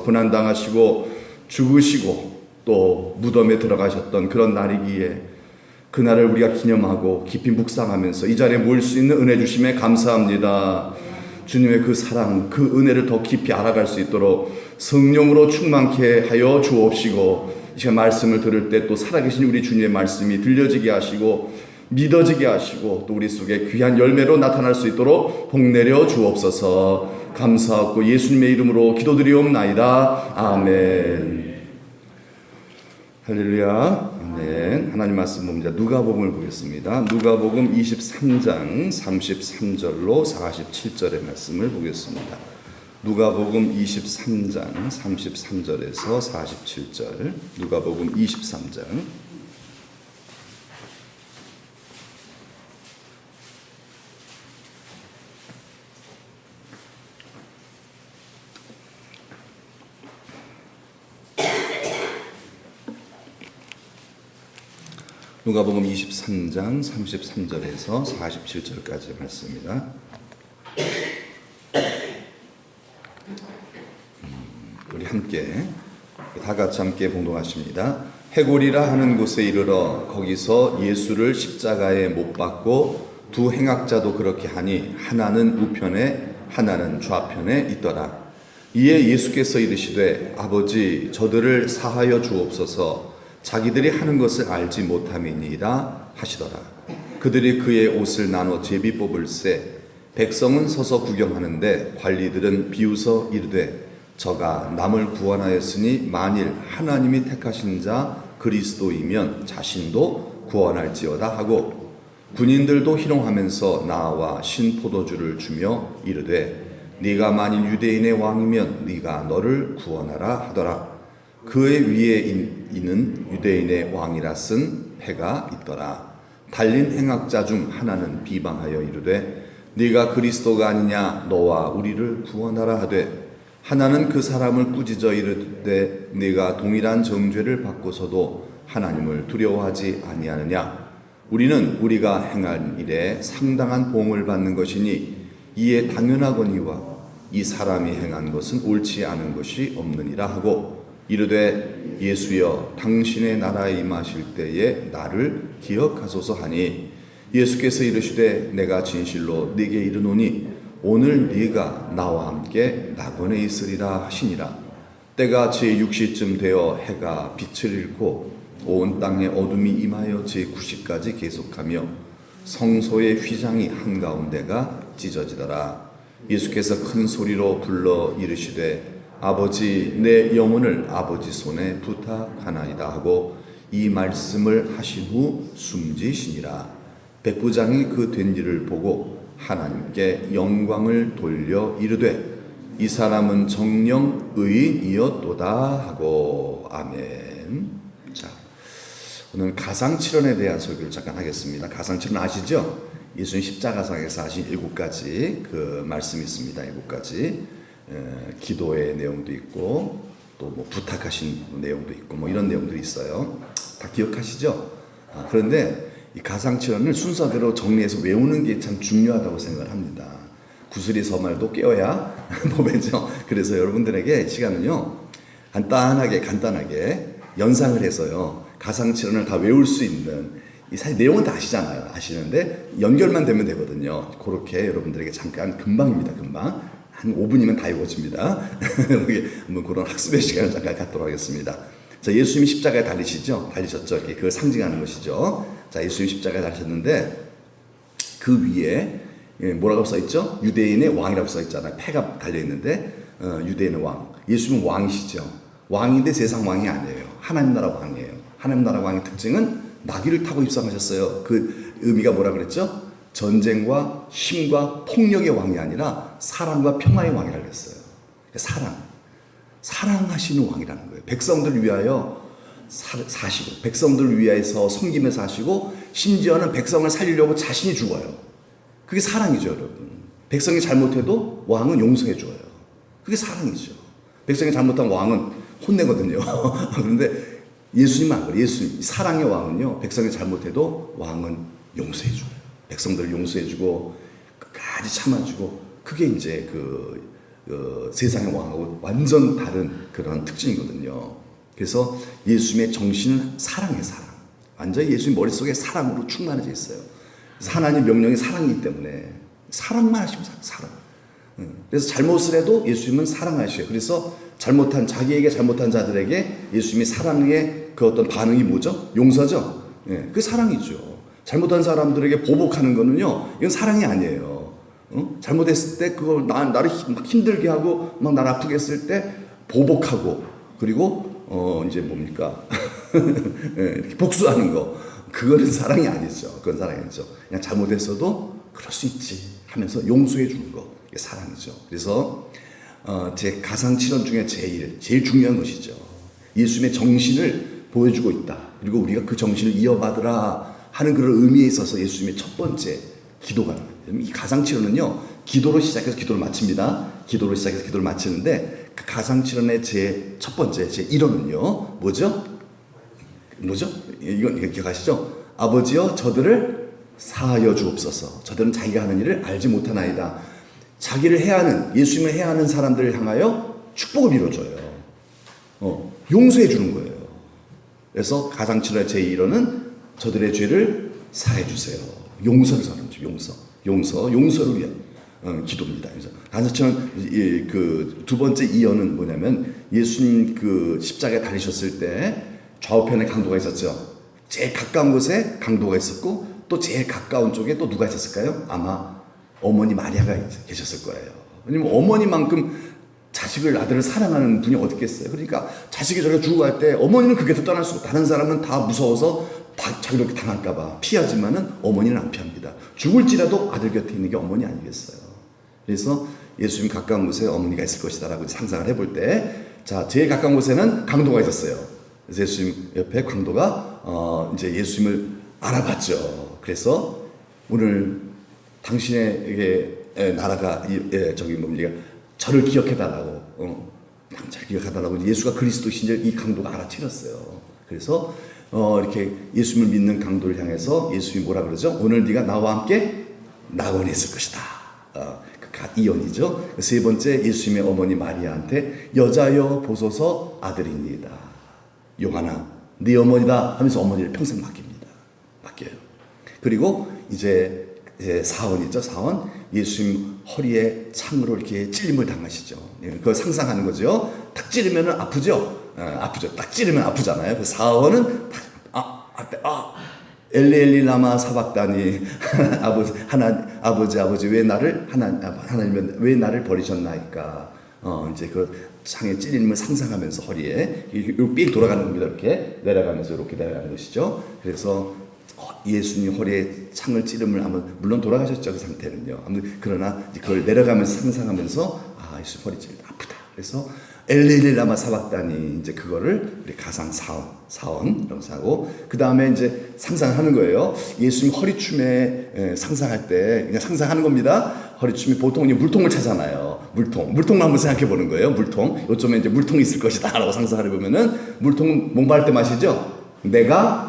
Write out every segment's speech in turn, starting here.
고난당하시고 죽으시고 또 무덤에 들어가셨던 그런 날이기에 그날을 우리가 기념하고 깊이 묵상하면서 이 자리에 모일 수 있는 은혜 주심에 감사합니다. 주님의 그 사랑, 그 은혜를 더 깊이 알아갈 수 있도록 성령으로 충만케 하여 주옵시고, 이 시간 말씀을 들을 때 또 살아계신 우리 주님의 말씀이 들려지게 하시고 믿어지게 하시고 또 우리 속에 귀한 열매로 나타날 수 있도록 복내려 주옵소서. 감사하고 예수님의 이름으로 기도드리옵나이다. 아멘. 할렐루야. 아멘. 하나님 말씀 봅니다. 누가복음을 보겠습니다. 누가복음 23장 33절로 47절의 말씀을 보겠습니다. 누가복음 23장 33절에서 47절. 누가복음 23장. 누가복음 23장 33절에서 47절까지 말씀입니다. 우리 함께 다 같이 함께 봉독하십니다. 해골이라 하는 곳에 이르러 거기서 예수를 십자가에 못 박고 두 행악자도 그렇게 하니 하나는 우편에 하나는 좌편에 있더라. 이에 예수께서 이르시되 아버지 저들을 사하여 주옵소서. 자기들이 하는 것을 알지 못함이니이다 하시더라. 그들이 그의 옷을 나눠 제비 뽑을새 백성은 서서 구경하는데 관리들은 비웃어 이르되 저가 남을 구원하였으니 만일 하나님이 택하신 자 그리스도이면 자신도 구원할지어다 하고, 군인들도 희롱하면서 나와 신포도주를 주며 이르되 네가 만일 유대인의 왕이면 네가 너를 구원하라 하더라. 그의 위에 있는 유대인의 왕이라 쓴 패가 있더라. 달린 행악자 중 하나는 비방하여 이르되 네가 그리스도가 아니냐 너와 우리를 구원하라 하되, 하나는 그 사람을 꾸짖어 이르되 네가 동일한 정죄를 받고서도 하나님을 두려워하지 아니하느냐. 우리는 우리가 행한 일에 상당한 보응을 받는 것이니 이에 당연하거니와 이 사람이 행한 것은 옳지 않은 것이 없느니라 하고, 이르되 예수여 당신의 나라에 임하실 때에 나를 기억하소서 하니, 예수께서 이르시되 내가 진실로 네게 이르노니 오늘 네가 나와 함께 낙원에 있으리라 하시니라. 때가 제6시쯤 되어 해가 빛을 잃고 온 땅에 어둠이 임하여 제9시까지 계속하며 성소의 휘장이 한가운데가 찢어지더라. 예수께서 큰 소리로 불러 이르시되 아버지 내 영혼을 아버지 손에 부탁하나이다 하고 이 말씀을 하신 후 숨지시니라. 백부장이 그 된 일을 보고 하나님께 영광을 돌려 이르되 이 사람은 정령 의인이었도다 하고. 아멘. 자, 오늘 가상칠언에 대한 설교를 잠깐 하겠습니다. 가상칠언 아시죠? 예수님 십자가상에서 하신 7가지 그 말씀이 있습니다. 7가지. 기도의 내용도 있고 또 뭐 부탁하신 내용도 있고 뭐 이런 내용들이 있어요. 다 기억하시죠? 그런데 이 가상칠언을 순서대로 정리해서 외우는 게 참 중요하다고 생각을 합니다. 구슬이 서말도 깨어야 법이죠. 그래서 여러분들에게 시간은요 간단하게 연상을 해서요 가상칠언을 다 외울 수 있는, 사실 내용은 다 아시잖아요. 아시는데 연결만 되면 되거든요. 그렇게 여러분들에게 잠깐 금방입니다. 금방 한 5분이면 다 이루어집니다. 한번 그런 학습의 시간을 잠깐 갖도록 하겠습니다. 자, 예수님이 십자가에 달리셨죠? 이렇게 그걸 상징하는 것이죠. 자, 예수님이 십자가에 달리셨는데 그 위에 뭐라고 써있죠? 유대인의 왕이라고 써있잖아요. 패가 달려있는데 유대인의 왕. 예수님은 왕이시죠. 왕인데 세상 왕이 아니에요. 하나님 나라 왕이에요. 하나님 나라 왕의 특징은 나귀를 타고 입성하셨어요. 그 의미가 뭐라 그랬죠? 전쟁과 힘과 폭력의 왕이 아니라 사랑과 평화의 왕이라고 했어요. 사랑하시는 왕이라는 거예요. 백성들을 위하여 사시고, 백성들을 위해서 섬기며 사시고, 심지어는 백성을 살리려고 자신이 죽어요. 그게 사랑이죠, 여러분. 백성이 잘못해도 왕은 용서해 줘요. 그게 사랑이죠. 백성이 잘못한 왕은 혼내거든요. 그런데 예수님은 안 그래요. 예수님, 사랑의 왕은요, 백성이 잘못해도 왕은 용서해 줘요. 백성들을 용서해 주고 끝까지 참아주고, 그게 이제 그 세상의 왕하고 완전 다른 그런 특징이거든요. 그래서 예수님의 정신은 사랑의 사랑. 완전히 예수님 머릿속에 사랑으로 충만해져 있어요. 하나님 명령이 사랑이기 때문에 사랑만 하시면 사랑. 그래서 잘못을 해도 예수님은 사랑하셔요. 그래서 자기에게 잘못한 자들에게 예수님이 사랑의 그 어떤 반응이 뭐죠? 용서죠. 그 사랑이죠. 잘못한 사람들에게 보복하는 거는요, 이건 사랑이 아니에요. 잘못했을 때 그걸 나를 막 힘들게 하고 막 나를 아프게 했을 때 보복하고, 그리고 이제 뭡니까? 이렇게 복수하는 거, 그거는 사랑이 아니죠. 그건 사랑이 아니죠. 그냥 잘못했어도 그럴 수 있지 하면서 용서해 주는 거, 이게 사랑이죠. 그래서 제 가상칠언 중에 제일 중요한 것이죠. 예수님의 정신을 보여주고 있다. 그리고 우리가 그 정신을 이어받으라 하는 그런 의미에 있어서 예수님의 첫 번째 기도가, 이 가상칠언은요, 기도로 시작해서 기도를 마칩니다. 기도로 시작해서 기도를 마치는데, 그 가상칠언의 첫 번째, 제 1호는요, 뭐죠? 이건 기억하시죠? 아버지여 저들을 사하여 주옵소서. 저들은 자기가 하는 일을 알지 못하나이다. 자기를 해하는, 예수님을 해하는 사람들을 향하여 축복을 빌어줘요. 용서해 주는 거예요. 그래서 가상칠언의 제 1호는 저들의 죄를 사해 주세요. 용서를 사는 거죠. 용서를 위한 기도입니다. 그래서 가상칠언 그 두 번째 이언은 뭐냐면, 예수님 그 십자가에 달리셨을 때 좌우편에 강도가 있었죠. 제일 가까운 곳에 강도가 있었고, 또 제일 가까운 쪽에 또 누가 있었을까요? 아마 어머니 마리아가 계셨을 거예요. 왜냐면 어머니만큼 아들을 사랑하는 분이 어디 있겠어요. 그러니까 자식이 저렇게 죽어갈 때 어머니는 그 곁을 떠날 수 없고, 다른 사람은 다 무서워서 다 자기를 당할까봐 피하지만은 어머니는 안 피합니다. 죽을지라도 아들 곁에 있는 게 어머니 아니겠어요. 그래서 예수님 가까운 곳에 어머니가 있을 것이다라고 상상을 해볼 때, 자, 제일 가까운 곳에는 강도가 있었어요. 그래서 예수님 옆에 강도가 이제 예수님을 알아봤죠. 그래서 오늘 당신에게 나라가 저를 기억해달라고, 저를 기억해달라고 예수가 그리스도신 이 강도가 알아채렸어요. 그래서 이렇게 예수님을 믿는 강도를 향해서 예수님이 뭐라 그러죠? 오늘 네가 나와 함께 낙원에 있을 것이다. 이언이죠. 세 번째, 예수님의 어머니 마리아한테 여자여 보소서 아들이니이다. 요한아 네 어머니다 하면서 어머니를 평생 맡겨요. 그리고 이제 사원이죠. 사원. 예수님 허리에 창으로 이렇게 찔림을 당하시죠. 그거 상상하는 거죠. 딱 찌르면 아프죠. 아프죠. 딱 찌르면 아프잖아요. 그 사원은 엘리 라마 사박다니 아버지 왜 하나님은 왜 나를 버리셨나이까. 이제 그 창에 찔림을 상상하면서 허리에 삥 돌아가는 겁니다. 이렇게 내려가면서 이렇게 내려가는 것이죠. 그래서 예수님 허리에 창을 찌름을 하면, 물론 돌아가셨죠, 그 상태는요. 그러나 그걸 내려가면서 상상하면서 예수 허리 찔 아프다. 그래서 엘리 라마 사박다니, 이제 그거를 우리 가상 사원이라고 하고, 그 다음에 이제 상상하는 거예요. 예수님 허리춤에 상상할 때 그냥 상상하는 겁니다. 허리춤이 보통 물통을 차잖아요. 물통만 한번 생각해 보는 거예요. 물통. 요즘에 이제 물통이 있을 것이다라고 상상을 해보면은, 물통은 목마를 때 마시죠. 내가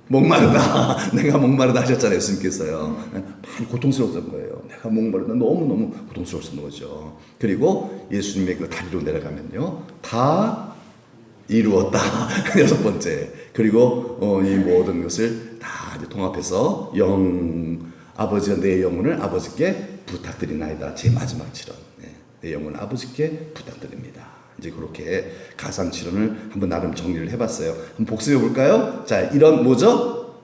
목마르다 하셨잖아요. 예수님께서요. 많이 고통스러웠던 거예요. 내가 목마르다, 너무너무 고통스러웠던 거죠. 그리고 예수님의 그 다리로 내려가면요, 다 이루었다. 여섯 번째. 그리고 이 모든 것을 다 이제 통합해서 아버지와 내 영혼을 아버지께 부탁드리나이다. 제 마지막 칠언. 내 영혼을 아버지께 부탁드립니다. 이제 그렇게 가상 칠언을 한번 나름 정리를 해봤어요. 한번 복습해 볼까요? 자, 이런 뭐죠?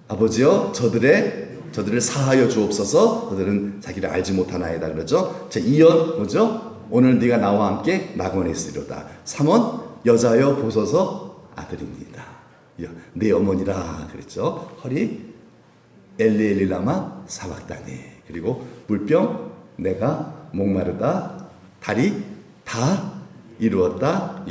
아버지여 저들을 사하여 주옵소서. 저들은 자기를 알지 못하나이다 그러죠. 자, 2연 뭐죠? 오늘 네가 나와 함께 낙원에 있으리로다. 3원 여자여 보소서 아들입니다. 내 어머니라 그랬죠. 허리 엘리 라마 사박다니. 그리고 물병 내가 목마르다. 다리 다 이루었다.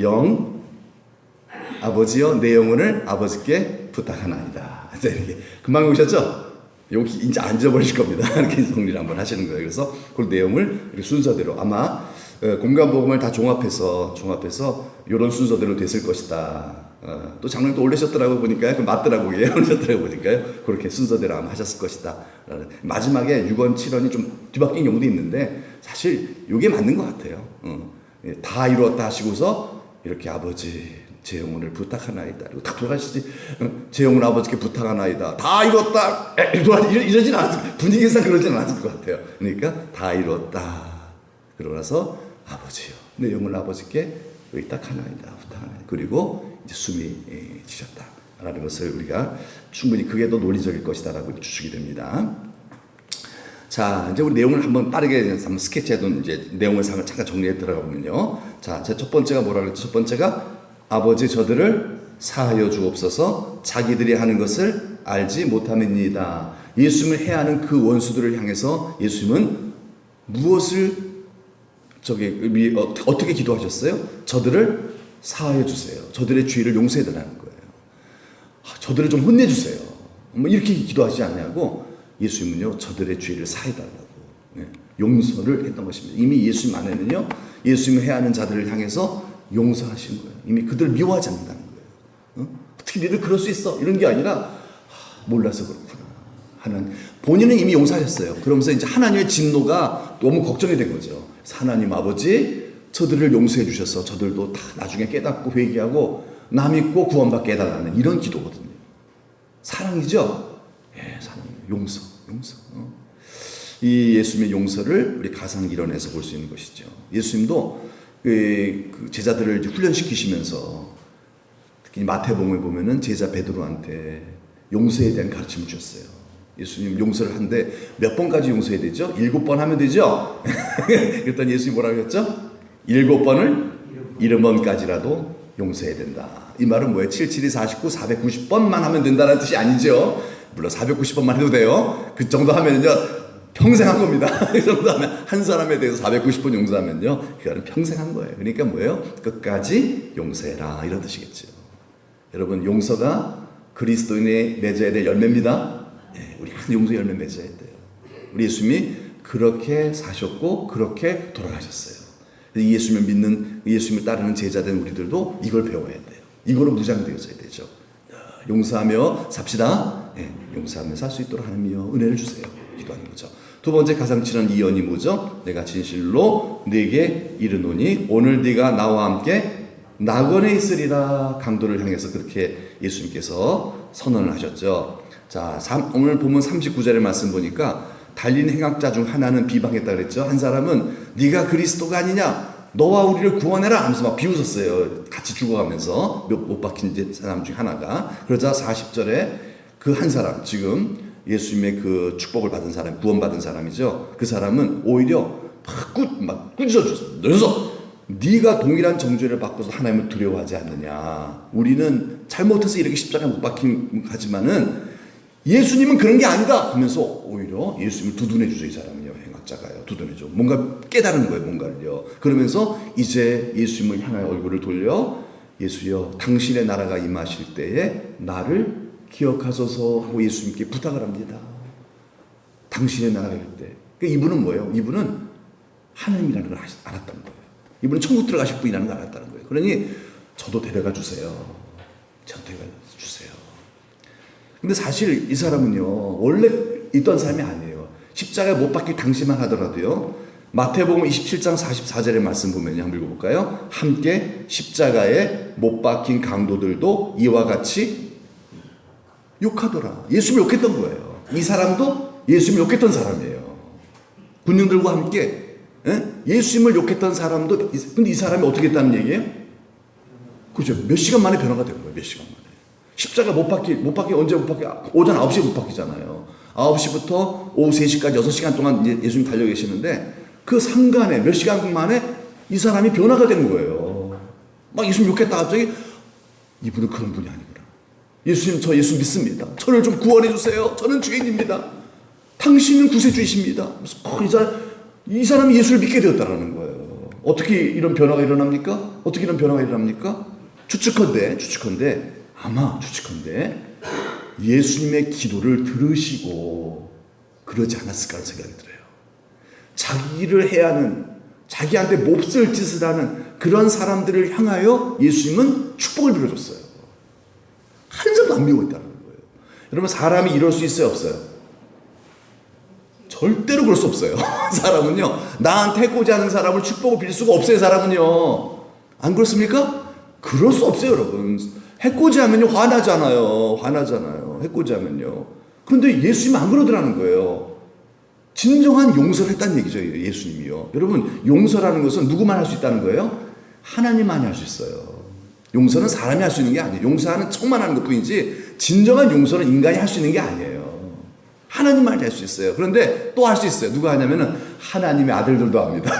아버지여 내 영혼을 아버지께 부탁하나이다. 이렇게 금방 오셨죠? 여기 이제 안 잊어버리실 겁니다. 이렇게 정리를 한번 하시는 거예요. 그래서 그 내용을 이렇게 순서대로 아마 공간복음을 다 종합해서 이런 순서대로 됐을 것이다. 또 장로님 또 올리셨더라고 보니까요. 맞더라고요. 올리셨더라고 보니까요. 그렇게 순서대로 아마 하셨을 것이다. 마지막에 6원, 7원이 좀 뒤바뀐 경우도 있는데, 사실 이게 맞는 것 같아요. 다 이루었다 하시고서 이렇게 아버지 제 영혼을 부탁하나이다. 그리고 딱 돌아가시지. 제 영혼 아버지께 부탁하나이다. 다 이뤘다. 이러진 않았을 분위기상 그러진 않았을 것 같아요. 그러니까 다 이뤘다. 그러고 나서 아버지요, 내 영혼 아버지께 의탁하나이다. 부탁하나이다. 그리고 이제 숨이 지셨다라는 것을 우리가 충분히 그게 더 논리적일 것이다라고 추측이 됩니다. 자, 이제 우리 내용을 한번 빠르게 한번 스케치해도 이제 내용을 잠깐 정리해 들어가 보면요. 자, 제 첫 번째가 뭐라 그랬죠? 첫 번째가 아버지 저들을 사하여 주옵소서 자기들이 하는 것을 알지 못함이니이다. 예수님을 해야 하는 그 원수들을 향해서 예수님은 무엇을 어떻게 기도하셨어요? 저들을 사하여 주세요. 저들의 죄를 용서해 달라는 거예요. 저들을 좀 혼내 주세요. 뭐 이렇게 기도하지 않냐고 예수님은요 저들의 죄를 사해 달라고 용서를 했던 것입니다. 이미 예수님 안에는요 예수님을 해야 하는 자들을 향해서 용서하신 거예요. 이미 그들을 미워하지 않는다는 거예요. 어떻게 너희들 그럴 수 있어? 이런 게 아니라 몰라서 그렇구나. 하나님 본인은 이미 용서하셨어요. 그러면서 이제 하나님의 진노가 너무 걱정이 된 거죠. 하나님 아버지 저들을 용서해 주셔서 저들도 다 나중에 깨닫고 회개하고 나 믿고 구원받게 해달라는 이런 기도거든요. 사랑이죠? 예, 사랑, 용서. 이 예수님의 용서를 우리 가상 일원에서 볼 수 있는 것이죠. 예수님도 그 제자들을 훈련시키시면서 특히 마태복음에 보면은 제자 베드로한테 용서에 대한 가르침을 주셨어요. 예수님 용서를 하는데 몇 번까지 용서해야 되죠? 7번 하면 되죠? 그랬더니 예수님이 뭐라고 했죠? 7번을 70번까지라도 용서해야 된다. 이 말은 뭐예요? 772 49 490번만 하면 된다는 뜻이 아니죠. 물론 490번만 해도 돼요. 그 정도 하면요 평생 한 겁니다. 그 정도 하면 한 사람에 대해서 490번 용서하면요 그거는 평생 한 거예요. 그러니까 뭐예요? 끝까지 용서해라 이런 뜻이겠죠. 여러분 용서가 그리스도인의 맺어야 될 열매입니다. 네, 우리 한 용서 열매 맺어야 돼요. 우리 예수님이 그렇게 사셨고 그렇게 돌아가셨어요. 예수님을 믿는 예수님을 따르는 제자된 우리들도 이걸 배워야 돼요. 이거로 무장되어져야 되죠. 용서하며 삽시다. 네, 용서하며 살 수 있도록 하나님이여 은혜를 주세요. 기도하는 거죠. 두 번째 가장 친한 이언이 뭐죠? 내가 진실로 네게 이르노니 오늘 네가 나와 함께 낙원에 있으리라. 강도를 향해서 그렇게 예수님께서 선언을 하셨죠. 자, 오늘 보면 39절의 말씀 보니까 달린 행악자 중 하나는 비방했다 그랬죠. 한 사람은 네가 그리스도가 아니냐, 너와 우리를 구원해라 하면서 막 비웃었어요. 같이 죽어가면서 못 박힌 사람 중 하나가. 그러자 40절에 그 한 사람, 지금 예수님의 그 축복을 받은 사람, 구원받은 사람이죠. 그 사람은 오히려 막 꾸짖어줬어요. 너서 네가 동일한 정죄를 받고서 하나님을 두려워하지 않느냐. 우리는 잘못해서 이렇게 십자가에 못 박힌 하지만은 예수님은 그런 게 아니다 하면서 오히려 예수님을 두둔해 주죠. 이 사람이요, 행악자가요, 두둔해 줘. 뭔가 깨달은 거예요, 뭔가를요. 그러면서 이제 예수님을 향하여 얼굴을 돌려 예수여, 당신의 나라가 임하실 때에 나를 기억하소서 하고 예수님께 부탁을 합니다. 당신의 나라가 올 때. 그러니까 이분은 뭐예요? 이분은 하나님이라는 걸 알았다는 거예요. 이분은 천국 들어가실 분이라는 걸 알았다는 거예요. 그러니 저도 데려가 주세요. 저도 데려가 주세요. 근데 사실 이 사람은요 원래 있던 사람이 아니에요. 십자가에 못 박힐 당시만 하더라도요 마태복음 27장 44절의 말씀 보면요 한번 읽어볼까요? 함께 십자가에 못 박힌 강도들도 이와 같이 욕하더라. 예수님을 욕했던 거예요. 이 사람도 예수님을 욕했던 사람이에요. 군인들과 함께 예수님을 욕했던 사람도. 근데 이 사람이 어떻게 했다는 얘기예요? 그죠? 몇 시간 만에 변화가 된 거예요. 몇 시간 만에. 십자가 못 박히 언제 못 박히? 오전 9시에 못 박히잖아요. 9시부터 오후 3시까지 6시간 동안 예수님 달려 계시는데 그 상간에 몇 시간 만에 이 사람이 변화가 된 거예요. 막 예수님 욕했다 갑자기 이분은 그런 분이 아니구나. 예수님, 저 예수 믿습니다. 저를 좀 구원해 주세요. 저는 죄인입니다. 당신은 구세주이십니다. 이 사람이 예수를 믿게 되었다라는 거예요. 어떻게 이런 변화가 일어납니까? 어떻게 이런 변화가 일어납니까? 추측컨대 예수님의 기도를 들으시고 그러지 않았을까 하는 생각이 들어요. 자기를 해야 하는, 자기한테 몹쓸 짓을 하는 그런 사람들을 향하여 예수님은 축복을 빌어줬어요. 한 점도 안 미워 있다는 거예요. 여러분, 사람이 이럴 수 있어요, 없어요? 절대로 그럴 수 없어요. 사람은요, 나한테 해코지하는 사람을 축복을 빌 수가 없어요. 사람은요, 안 그렇습니까? 그럴 수 없어요, 여러분. 해코지하면요 화나잖아요. 해코지하면요. 그런데 예수님은 안 그러더라는 거예요. 진정한 용서를 했다는 얘기죠, 예수님이요. 여러분, 용서라는 것은 누구만 할 수 있다는 거예요? 하나님만이 할 수 있어요. 용서는 사람이 할 수 있는 게 아니에요. 용서하는 척만 하는 것뿐이지 진정한 용서는 인간이 할 수 있는 게 아니에요. 하나님만이 할 수 있어요. 그런데 또 할 수 있어요. 누가 하냐면은 하나님의 아들들도 합니다.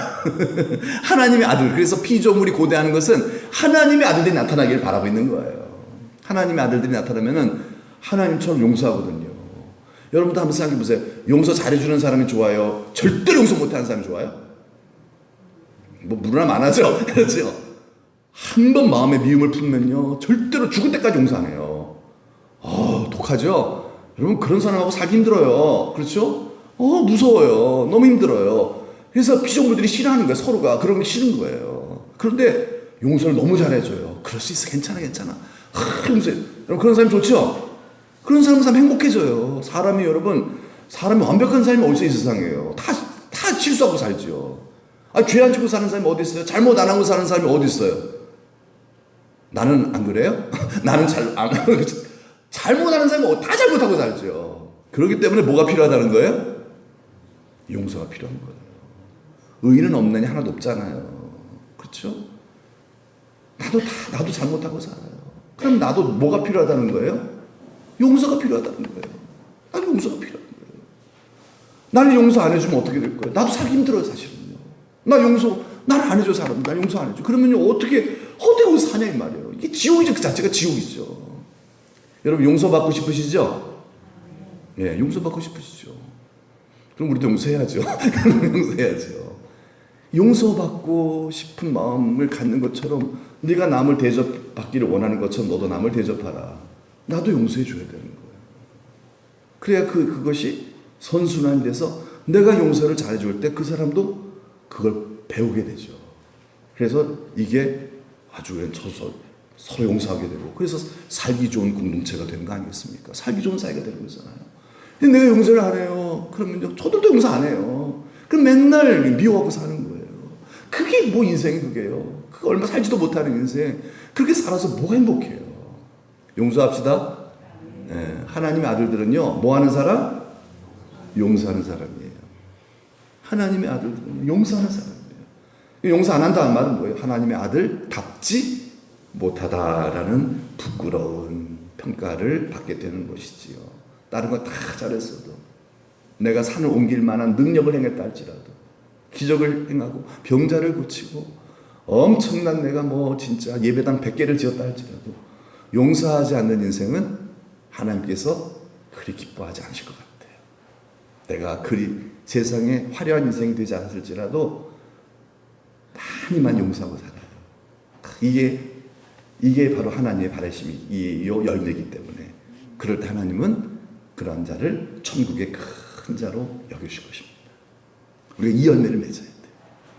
하나님의 아들. 그래서 피조물이 고대하는 것은 하나님의 아들들이 나타나기를 바라고 있는 거예요. 하나님의 아들들이 나타나면은 하나님처럼 용서하거든요. 여러분도 한번 생각해 보세요. 용서 잘해주는 사람이 좋아요? 절대로 용서 못하는 사람이 좋아요? 뭐 물으나 많아죠. 그렇죠. 한 번 마음에 미움을 품으면요, 절대로 죽을 때까지 용서 안 해요. 독하죠. 여러분, 그런 사람하고 살기 힘들어요. 그렇죠? 무서워요. 너무 힘들어요. 그래서 피조물들이 싫어하는 거예요. 서로가 그런 게 싫은 거예요. 그런데 용서를 너무 잘해줘요. 그럴 수 있어. 괜찮아. 용서해. 여러분, 그런 사람이 좋죠? 그런 사람 행복해져요. 사람이 완벽한 사람이 어디 있어요, 이 세상에요. 다 실수하고 살죠. 죄 안 짓고 사는 사람이 어디 있어요? 잘못 안 하고 사는 사람이 어디 있어요? 나는 안 그래요? 나는 잘못하는 사람이 다 잘못하고 살죠. 그렇기 때문에 뭐가 필요하다는 거예요? 용서가 필요한 거예요. 의인은 없느냐? 하나도 없잖아요. 그렇죠? 나도 잘못하고 살아요. 그럼 나도 뭐가 필요하다는 거예요? 용서가 필요하다는 거예요. 나도 용서가 필요한 거예요. 나를 용서 안 해주면 어떻게 될 거예요? 나도 살기 힘들어요, 사실은요. 나를 안 해줘, 사람. 나 용서 안 해줘. 그러면요, 어떻게 거기서 사냐, 이 말이에요. 이게 지옥이죠. 그 자체가 지옥이죠. 여러분, 용서받고 싶으시죠? 예, 용서받고 싶으시죠? 그럼 우리도 용서해야죠. 용서해야죠. 용서받고 싶은 마음을 갖는 것처럼, 네가 남을 대접받기를 원하는 것처럼 너도 남을 대접하라. 나도 용서해 줘야 되는 거예요. 그래야 그것이 선순환이 돼서 내가 용서를 잘해줄 때 그 사람도 그걸 배우게 되죠. 그래서 이게 아주 서로 용서하게 되고, 그래서 살기 좋은 공동체가 되는 거 아니겠습니까? 살기 좋은 사회가 되는 거잖아요. 근데 내가 용서를 안 해요. 그러면요, 저들도 용서 안 해요. 그럼 맨날 미워하고 사는 거예요. 그게 뭐 인생이 그게요. 그거 얼마 살지도 못하는 인생. 그렇게 살아서 뭐가 행복해요. 용서합시다. 네, 하나님의 아들들은요, 뭐 하는 사람? 용서하는 사람이에요. 하나님의 아들들은 용서하는 사람이에요. 용서 안 한다는 말은 뭐예요? 하나님의 아들답지 못하다라는 부끄러운 평가를 받게 되는 것이지요. 다른 거 다 잘했어도, 내가 산을 옮길 만한 능력을 행했다 할지라도, 기적을 행하고 병자를 고치고 엄청난 내가 진짜 예배당 100개를 지었다 할지라도 용서하지 않는 인생은 하나님께서 그리 기뻐하지 않으실 것 같아요. 내가 그리 세상에 화려한 인생이 되지 않았을지라도 많이만 용서하고 살아요. 이게 바로 하나님의 바라심이 이 열매이기 때문에, 그럴 때 하나님은 그러한 자를 천국의 큰 자로 여기실 것입니다. 우리가 이 열매를 맺어야 돼요.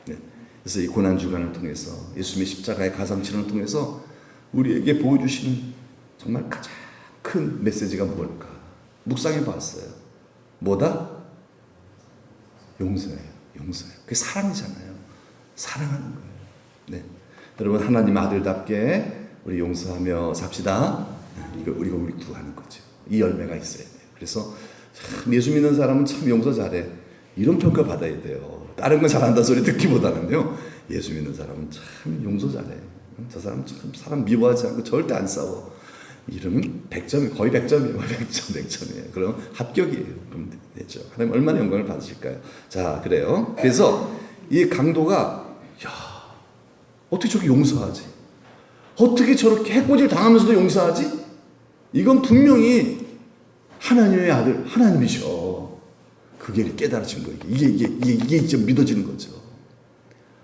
네. 그래서 이 고난 주간을 통해서, 예수님의 십자가의 가상치료를 통해서 우리에게 보여주시는 정말 가장 큰 메시지가 뭘까? 묵상해 봤어요. 뭐다? 용서예요. 그게 사랑이잖아요. 사랑하는 거예요. 네. 여러분, 하나님 아들답게 우리 용서하며 삽시다. 이거 우리가 우리 구하는 거죠. 이 열매가 있어야 돼요. 그래서 참 예수 믿는 사람은 참 용서 잘해, 이런 평가 받아야 돼요. 다른 거 잘한다 소리 듣기보다는요, 예수 믿는 사람은 참 용서 잘해. 저 사람 참 사람 미워하지 않고 절대 안 싸워. 이러면 100점이 거의 100점이에요. 100점이에요. 그럼 합격이에요. 그럼 되죠. 하나님 얼마나 영광을 받으실까요? 자, 그래요. 그래서 이 강도가, 어떻게 저렇게 용서하지? 어떻게 저렇게 해코지를 당하면서도 용서하지? 이건 분명히 하나님의 아들, 하나님이셔. 그게 깨달아진 거예요. 이게 이제 믿어지는 거죠.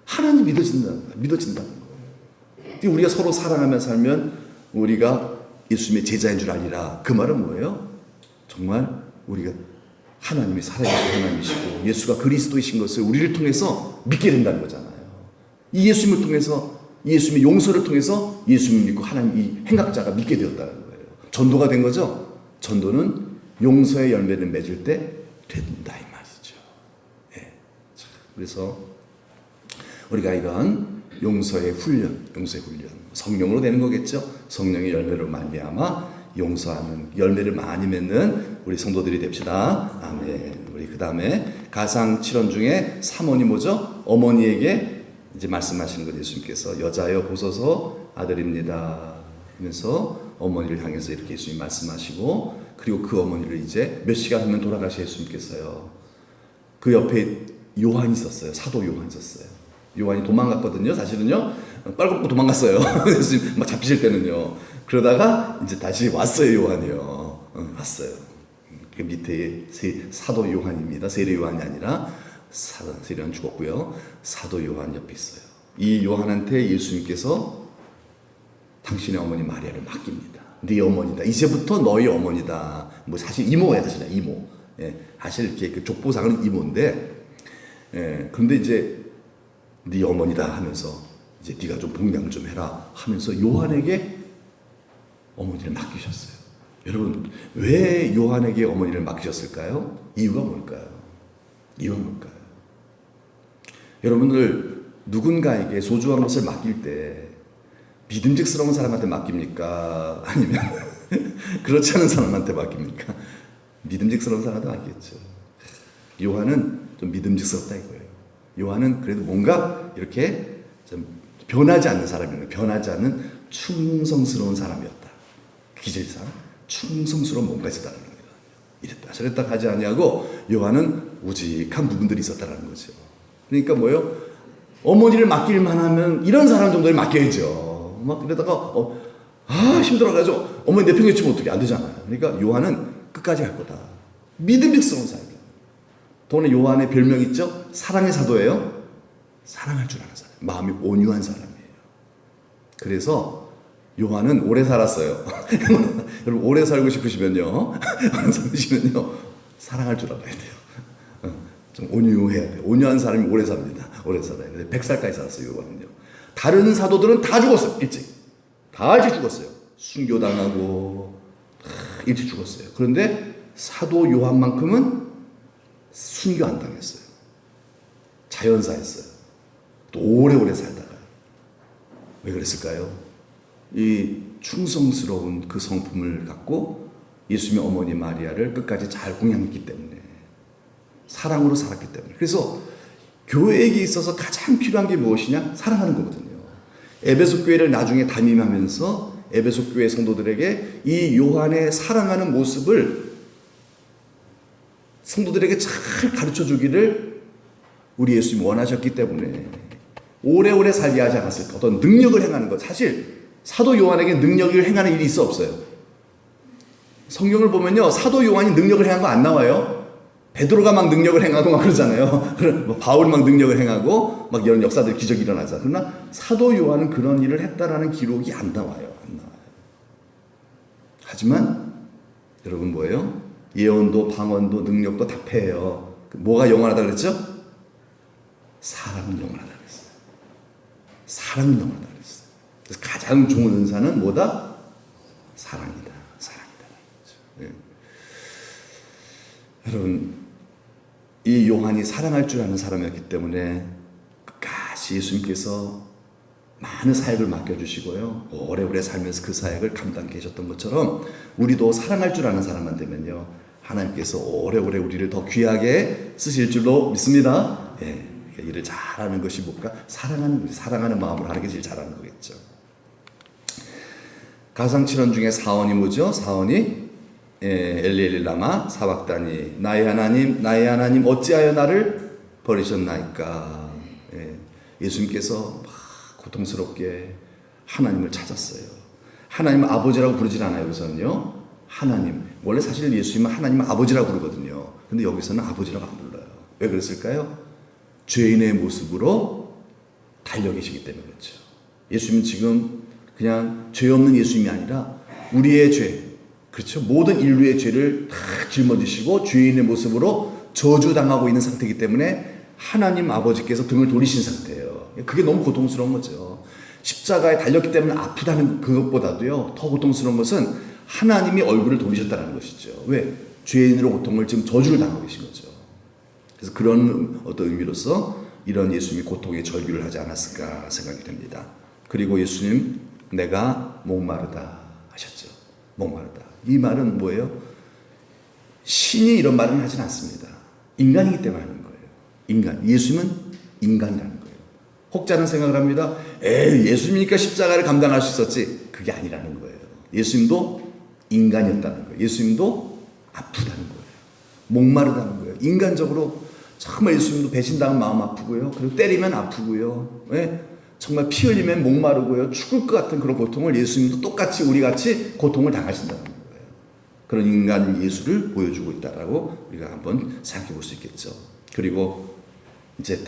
하나님 믿어진다는 거예요. 우리가 서로 사랑하며 살면 우리가 예수님의 제자인 줄 알리라. 그 말은 뭐예요? 정말 우리가 하나님이 살아계신 하나님이시고 예수가 그리스도이신 것을 우리를 통해서 믿게 된다는 거잖아요. 이 예수님을 통해서, 예수님의 용서를 통해서 예수님을 믿고 하나님 이 행각자가 믿게 되었다는 거예요. 전도가 된 거죠. 전도는 용서의 열매를 맺을 때 된다, 이 말이죠. 그래서 우리가 이런 용서의 훈련, 성령으로 되는 거겠죠. 성령의 열매로 말미암아 용서하는 열매를 많이 맺는 우리 성도들이 됩시다. 아멘. 우리 그 다음에 가상 7원 중에 3원이 뭐죠? 어머니에게 이제 말씀하시는 것 예수님께서 여자여 보소서 아들입니다 하면서 어머니를 향해서 이렇게 예수님 말씀하시고, 그리고 그 어머니를 이제 몇 시간 후면 돌아가신 예수님께서요, 그 옆에 요한이 있었어요. 사도 요한이 있었어요. 요한이 도망갔거든요. 사실은요 빨갛고 도망갔어요. 예수님 막 잡히실 때는요. 그러다가 이제 다시 왔어요. 요한이요. 왔어요. 그 밑에 사도 요한입니다. 세례 요한이 아니라 세례 요한 죽었고요. 사도 요한 옆에 있어요. 이 요한한테 예수님께서 당신의 어머니 마리아를 맡깁니다. 네 어머니다. 이제부터 너희 어머니다. 뭐 사실 이모예요, 사실 이모. 예, 사실 이렇게 그 족보상은 이모인데, 예, 그런데 이제 네 어머니다 하면서 이제 네가 좀 봉양 좀 해라 하면서 요한에게 어머니를 맡기셨어요. 여러분, 왜 요한에게 어머니를 맡기셨을까요? 이유가 뭘까요? 여러분들 누군가에게 소중한 것을 맡길 때 믿음직스러운 사람한테 맡깁니까? 아니면 그렇지 않은 사람한테 맡깁니까? 믿음직스러운 사람한테 맡기겠죠. 요한은 좀 믿음직스럽다 이거예요. 요한은 그래도 뭔가 이렇게 좀 변하지 않는 사람이에요. 변하지 않는 충성스러운 사람이었다. 기질상 충성스러운 뭔가 있었다는 거예요. 이랬다 저랬다 하지 아니하고 요한은 우직한 부분들이 있었다는 거죠. 그러니까 뭐예요? 어머니를 맡길 만하면 이런 사람 정도를 맡겨야죠. 막 그러다가 힘들어가지고 어머니 내팽개치면 어떻게 안 되잖아요. 그러니까 요한은 끝까지 할 거다. 믿음직스러운 사람이다. 또는 요한의 별명이 있죠. 사랑의 사도예요. 사랑할 줄 아는 사람, 마음이 온유한 사람이에요. 그래서 요한은 오래 살았어요. 여러분 오래 살고 싶으시면요, 사랑할 줄 알아야 돼요. 좀 온유해야 돼요. 온유한 사람이 오래 삽니다. 오래 살아요. 100살까지 살았어요. 요한은요. 다른 사도들은 다 죽었어요. 다 일찍 죽었어요. 순교당하고 일찍 죽었어요. 그런데 사도 요한만큼은 순교 안 당했어요. 자연사했어요. 또 오래오래 살다가. 왜 그랬을까요? 이 충성스러운 그 성품을 갖고 예수님의 어머니 마리아를 끝까지 잘 공양했기 때문에, 사랑으로 살았기 때문에. 그래서 교회에게 있어서 가장 필요한 게 무엇이냐? 사랑하는 거거든요. 에베소 교회를 나중에 담임하면서 에베소 교회 성도들에게 이 요한의 사랑하는 모습을 성도들에게 잘 가르쳐 주기를 우리 예수님이 원하셨기 때문에 오래오래 살게 하지 않았을까? 어떤 능력을 행하는 것. 사실 사도 요한에게 능력을 행하는 일이 있어 없어요? 성경을 보면요, 사도 요한이 능력을 행한 거 안 나와요. 베드로가 막 능력을 행하고 막 그러잖아요. 바울 막 능력을 행하고 막 이런 역사들, 기적이 일어나자. 그러나 사도 요한은 그런 일을 했다라는 기록이 안 나와요. 하지만 여러분 뭐예요? 예언도 방언도 능력도 다 패해요. 뭐가 영원하다 그랬죠? 사랑은 영원하다 그랬어요. 사랑은 영원하다 그랬어요. 그래서 가장 좋은 은사는 뭐다? 사랑이다. 네. 여러분, 이 요한이 사랑할 줄 아는 사람이었기 때문에 끝까지 예수님께서 많은 사역을 맡겨주시고요, 오래오래 살면서 그 사역을 감당 계셨던 것처럼 우리도 사랑할 줄 아는 사람만 되면요, 하나님께서 오래오래 우리를 더 귀하게 쓰실 줄로 믿습니다. 예, 일을 잘하는 것이 뭘까? 사랑하는 마음으로 하는 게 제일 잘하는 거겠죠. 가상칠언 중에 사원이 뭐죠? 사원이 엘리 라마 사박다니, 나의 하나님 어찌하여 나를 버리셨나이까. 예수님께서 막 고통스럽게 하나님을 찾았어요. 하나님 아버지라고 부르진 않아요. 여기서는요, 하나님. 원래 사실 예수님은 하나님 아버지라고 부르거든요. 근데 여기서는 아버지라고 안 불러요. 왜 그랬을까요? 죄인의 모습으로 달려 계시기 때문에 그렇죠. 예수님은 지금 그냥 죄 없는 예수님이 아니라 우리의 죄, 그렇죠, 모든 인류의 죄를 다 짊어지시고 죄인의 모습으로 저주당하고 있는 상태이기 때문에 하나님 아버지께서 등을 돌리신 상태예요. 그게 너무 고통스러운 거죠. 십자가에 달렸기 때문에 아프다는 그것보다도요, 더 고통스러운 것은 하나님이 얼굴을 돌리셨다는 것이죠. 왜? 죄인으로 고통을 지금 저주를 당하고 계신 거죠. 그래서 그런 어떤 의미로서 이런 예수님이 고통의 절규를 하지 않았을까 생각이 됩니다. 그리고 예수님, 내가 목마르다 하셨죠. 목마르다. 이 말은 뭐예요? 신이 이런 말은 하진 않습니다. 인간이기 때문에 하는 거예요. 인간. 예수님은 인간이라는 거예요. 혹자는 생각을 합니다. 예수님이니까 십자가를 감당할 수 있었지. 그게 아니라는 거예요. 예수님도 인간이었다는 거예요. 예수님도 아프다는 거예요. 목마르다는 거예요. 인간적으로 정말 예수님도 배신당한 마음 아프고요. 그리고 때리면 아프고요. 왜? 정말 피 흘리면 목마르고요. 죽을 것 같은 그런 고통을 예수님도 똑같이 우리 같이 고통을 당하신다는 거예요. 그런 인간 예수를 보여주고 있다라고 우리가 한번 생각해 볼 수 있겠죠. 그리고 이제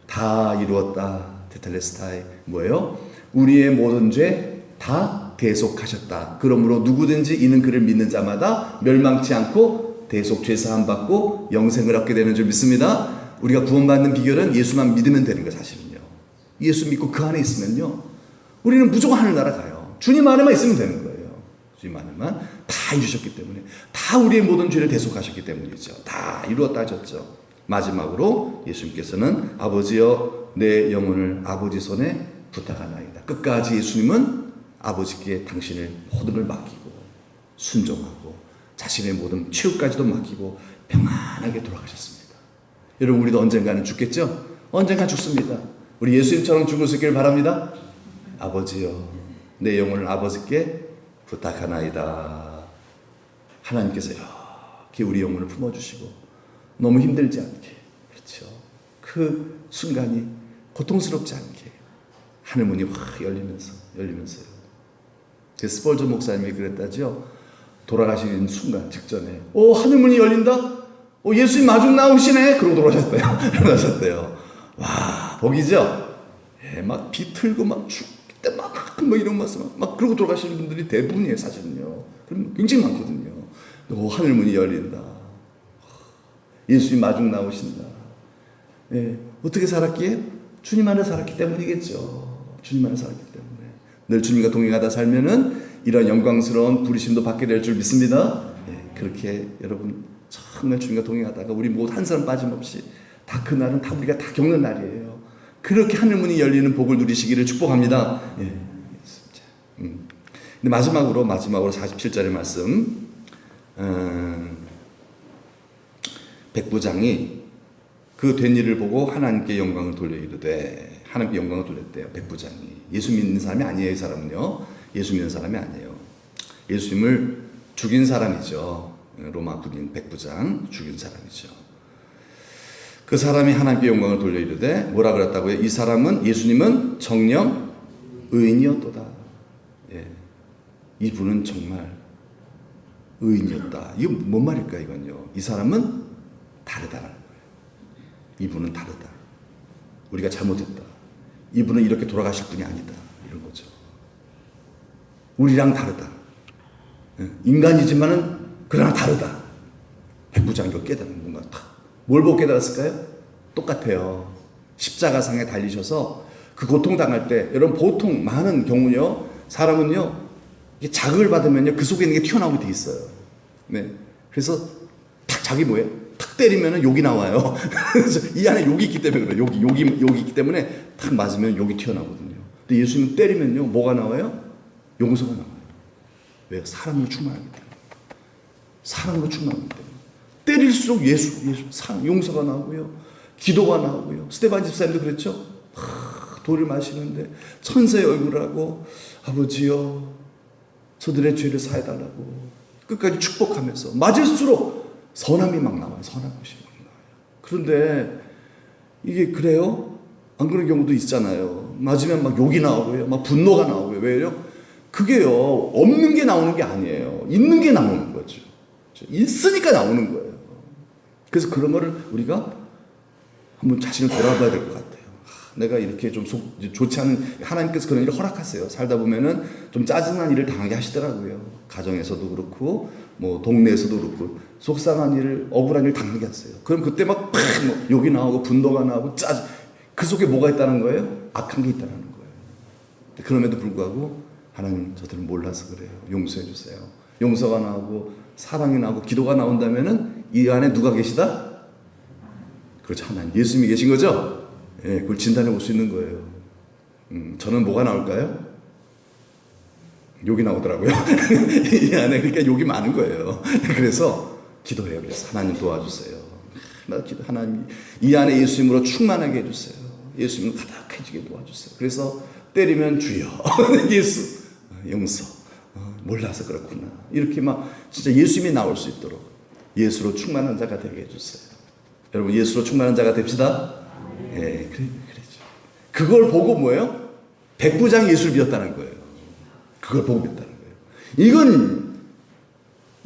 다 이루었다. 테텔레스타이 뭐예요? 우리의 모든 죄 다 대속하셨다. 그러므로 누구든지 이는 그를 믿는 자마다 멸망치 않고 대속 죄사함 받고 영생을 얻게 되는 줄 믿습니다. 우리가 구원받는 비결은 예수만 믿으면 되는 거 사실은요. 예수 믿고 그 안에 있으면요, 우리는 무조건 하늘나라 가요. 주님 안에만 있으면 되는 거예요. 주님 안에만 다 이루셨기 때문에, 다 우리의 모든 죄를 대속하셨기 때문이죠. 다 이루었다 하셨죠. 마지막으로 예수님께서는 아버지여 내 영혼을 아버지 손에 부탁하나이다. 끝까지 예수님은 아버지께 당신의 모든 걸 맡기고 순종하고 자신의 모든 최후까지도 맡기고 평안하게 돌아가셨습니다. 여러분, 우리도 언젠가는 죽겠죠? 언젠가 죽습니다. 우리 예수님처럼 죽을 수 있기를 바랍니다. 아버지여 내 영혼을 아버지께 부탁하나이다. 하나님께서 이렇게 우리 영혼을 품어주시고 너무 힘들지 않게, 그렇죠, 그 순간이 고통스럽지 않게 하늘문이 확 열리면서요. 스펄전 목사님이 그랬다죠. 돌아가시는 순간 직전에 하늘문이 열린다? 예수님 마중 나오시네? 그러고 돌아가셨대요. 와, 복이죠? 막 비틀고 막 죽을 때 막 이런 말씀 막 그러고 돌아가시는 분들이 대부분이에요, 사실은요. 그럼 굉장히 많거든요. 하늘문이 열린다. 예수님 마중 나오신다. 어떻게 살았기에? 주님 안에 살았기 때문이겠죠. 주님 안에 살았기 때문에. 늘 주님과 동행하다 살면은 이런 영광스러운 부르심도 받게 될 줄 믿습니다. 그렇게 여러분 정말 주님과 동행하다가 우리 모두 한 사람 빠짐없이 다 그날은 다 우리가 다 겪는 날이에요. 그렇게 하늘문이 열리는 복을 누리시기를 축복합니다. 근데 마지막으로 47절의 말씀, 백부장이 그 된 일을 보고 하나님께 영광을 돌려 이르되, 하나님께 영광을 돌렸대요. 백부장이 예수 믿는 사람이 아니에요. 이 사람은요, 예수 믿는 사람이 아니에요. 예수님을 죽인 사람이죠. 로마 군인 백부장 죽인 사람이죠. 그 사람이 하나님께 영광을 돌려 이르되 뭐라 그랬다고요? 이 사람은, 예수님은 정녕 의인이었도다. 이분은 정말 의인이었다. 이거 뭔 말일까 이건요? 이 사람은 다르다라는 거예요. 이분은 다르다. 우리가 잘못했다. 이분은 이렇게 돌아가실 분이 아니다. 이런 거죠. 우리랑 다르다. 인간이지만은 그러나 다르다. 백부장이 이걸 깨달은 뭔가 뭘 보고 깨달았을까요? 똑같아요. 십자가상에 달리셔서 그 고통당할 때, 여러분 보통 많은 경우요, 사람은요, 이게 자극을 받으면요, 그 속에 있는 게 튀어나오게 돼 있어요. 그래서 탁 자기 뭐예요? 탁 때리면은 욕이 나와요. 그래서 이 안에 욕이 있기 때문에 그래요. 욕이 있기 때문에 탁 맞으면 욕이 튀어나오거든요. 근데 예수님 때리면요, 뭐가 나와요? 용서가 나와요. 왜요? 사랑으로 충만하기 때문에. 사랑으로 충만하기 때문에. 때릴수록 용서가 나오고요, 기도가 나오고요. 스데반 집사님도 그랬죠. 돌을 마시는데 천사의 얼굴을 하고 아버지여 저들의 죄를 사해달라고 끝까지 축복하면서 맞을수록 선함이 막 나와요. 선한 것이 막 나와요. 그런데 이게 그래요? 안 그런 경우도 있잖아요. 맞으면 막 욕이 나오고요, 막 분노가 나오고요. 왜요? 그게요, 없는 게 나오는 게 아니에요. 있는 게 나오는 거죠. 있으니까 나오는 거예요. 그래서 그런 거를 우리가 한번 자신을 돌아봐야 될 것 같아요. 내가 이렇게 좀 좋지 않은, 하나님께서 그런 일을 허락하세요. 살다 보면은 좀 짜증난 일을 당하게 하시더라고요. 가정에서도 그렇고, 뭐 동네에서도 그렇고, 속상한 일을, 억울한 일을 당하게 하세요. 그럼 그때 막 욕이 나오고 분노가 나오고 그 속에 뭐가 있다는 거예요? 악한 게 있다는 거예요. 그럼에도 불구하고 하나님, 저들은 몰라서 그래요. 용서해 주세요. 용서가 나오고 사랑이 나오고 기도가 나온다면은 이 안에 누가 계시다? 그렇죠, 하나님, 예수님이 계신 거죠. 예, 그걸 진단해 볼 수 있는 거예요. 저는 뭐가 나올까요? 욕이 나오더라고요. 이 안에 그러니까 욕이 많은 거예요. 그래서 기도해요. 그래서 하나님 도와주세요. 하나님 이 안에 예수님으로 충만하게 해주세요. 예수님을 가득해지게 도와주세요. 그래서 때리면 주여 예수 용서 몰라서 그렇구나 이렇게 막 진짜 예수님이 나올 수 있도록 예수로 충만한 자가 되게 해주세요. 여러분 예수로 충만한 자가 됩시다. 예, 그렇죠. 그걸 보고 뭐예요? 백부장이 예수를 믿었다는 거예요. 그걸 보고 믿었다는 거예요.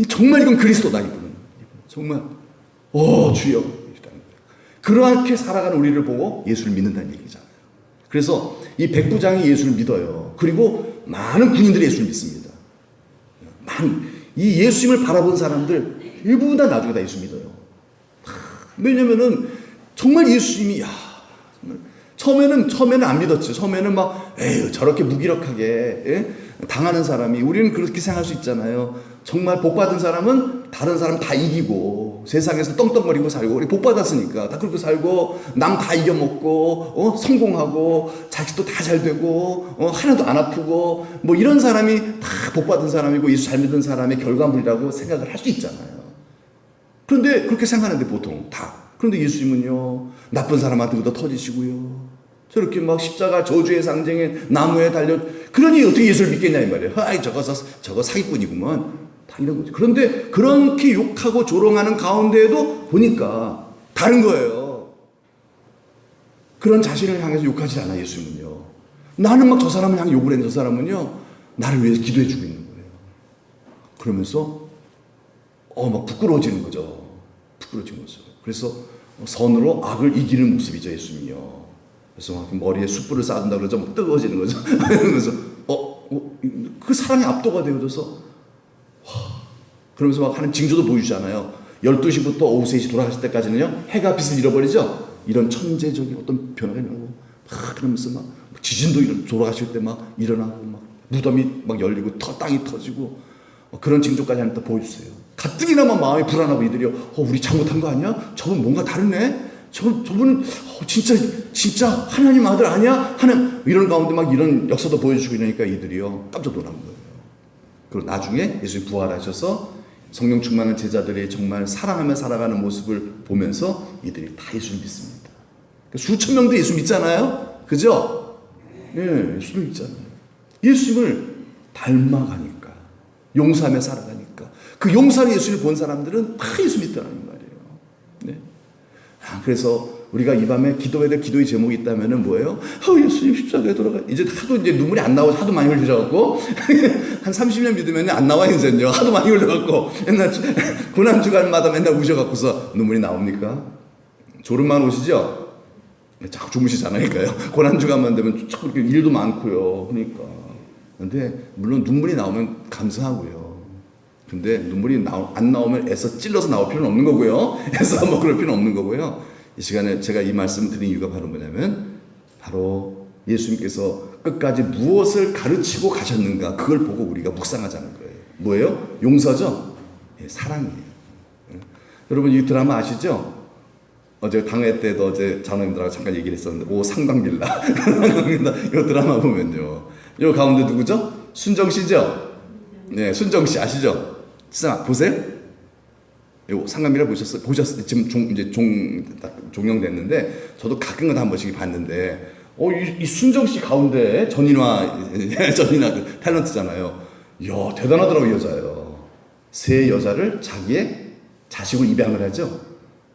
정말 이건 그리스도다. 이분은 정말 주여 이랬다는 거예요. 그렇게 살아가는 우리를 보고 예수를 믿는다는 얘기잖아요. 그래서 이 백부장이 예수를 믿어요. 그리고 많은 군인들이 예수를 믿습니다. 이 예수님을 바라본 사람들 일부 다 나중에 다 예수 믿어요. 왜냐면은 정말 예수님이 정말 처음에는 안 믿었죠. 처음에는 막 에휴 저렇게 무기력하게 당하는 사람이 우리는 그렇게 생각할 수 있잖아요. 정말 복 받은 사람은 다른 사람 다 이기고 세상에서 떵떵거리고 살고 우리 복 받았으니까 다 그렇게 살고 남 다 이겨먹고 성공하고 자식도 다 잘 되고 하나도 안 아프고 뭐 이런 사람이 다 복 받은 사람이고 예수 잘 믿은 사람의 결과물이라고 생각을 할 수 있잖아요. 그런데 그렇게 생각하는데 보통 다. 그런데 예수님은요 나쁜 사람한테 묻어 터지시고요 저렇게 막 십자가 저주의 상징에 나무에 달려 그러니 어떻게 예수를 믿겠냐 이 말이에요. 아이 저거 사기꾼이구먼 다 이런 거죠. 그런데 그렇게 욕하고 조롱하는 가운데에도 보니까 다른 거예요. 그런 자신을 향해서 욕하지 않아 예수님은요. 나는 막 저 사람을 향해 욕을 했는데 저 사람은요 나를 위해서 기도해 주고 있는 거예요. 그러면서 막 부끄러워지는 거죠. 부끄러워지는 거죠. 그래서 선으로 악을 이기는 모습이죠 예수님이요. 그래서 막 머리에 숯불을 쌓는다 그러죠. 막 뜨거워지는 거죠. 그래서 그 사랑이 압도가 되어져서 그러면서 막 하는 징조도 보여주잖아요. 12시부터 오후 3시 돌아가실 때까지는요 해가 빛을 잃어버리죠. 이런 천재적인 어떤 변화가 일어나고 막 그러면서 막 지진도 돌아가실 때 막 일어나고 막 무덤이 막 열리고 땅이 터지고 그런 징조까지 하나 또 보여주세요. 가뜩이나마 마음이 불안하고 이들이요 우리 잘못한 거 아니야? 저분 뭔가 다르네? 저분은 진짜 하나님 아들 아니야? 이런 가운데 막 이런 역사도 보여주고 이러니까 이들이요 깜짝 놀란 거예요. 그리고 나중에 예수님 부활하셔서 성령 충만한 제자들이 정말 사랑하며 살아가는 모습을 보면서 이들이 다 예수를 믿습니다. 수천 명도 예수 믿잖아요. 그죠? 예, 예수를 믿잖아요. 예수님을 닮아가니까 용서하며 살아가니까 그 용서하는 예수를 본 사람들은 다 예수 믿더라는 말이에요. 네. 그래서 우리가 이 밤에 기도해야 될 기도의 제목이 있다면은 뭐예요? 예수님 십자가에 돌아가. 이제 하도 이제 눈물이 안 나오고 하도 많이 흘려갖고 한 30년 믿으면 안 나와 이제요. 하도 많이 흘려갖고 옛날 고난 주간마다 맨날 우셔갖고서 눈물이 나옵니까? 졸음만 오시죠? 자꾸 주무시잖아요. 고난 주간만 되면 자꾸 이렇게 일도 많고요. 그러니까. 근데 물론 눈물이 나오면 감사하고요. 근데 눈물이 안 나오면 애써 찔러서 나올 필요는 없는 거고요. 애써 뭐 그럴 필요는 없는 거고요. 이 시간에 제가 이 말씀을 드린 이유가 바로 뭐냐면 바로 예수님께서 끝까지 무엇을 가르치고 가셨는가 그걸 보고 우리가 묵상하자는 거예요. 뭐예요? 용서죠? 예, 사랑이에요. 예. 여러분 이 드라마 아시죠? 어제 강회 때도 어제 장로님들하고 잠깐 얘기를 했었는데 상광빌라 이 드라마 보면요 이 가운데 누구죠? 순정 씨죠? 네, 순정 씨 아시죠? 진짜 보세요. 요 상감이라 보셨어요? 지금 이제 종영됐는데 저도 가끔은 한 번씩 봤는데 이 순정 씨 가운데 전인화 그 탤런트잖아요. 이야 대단하더라고 여자예요. 세 여자를 자기의 자식을 입양을 하죠.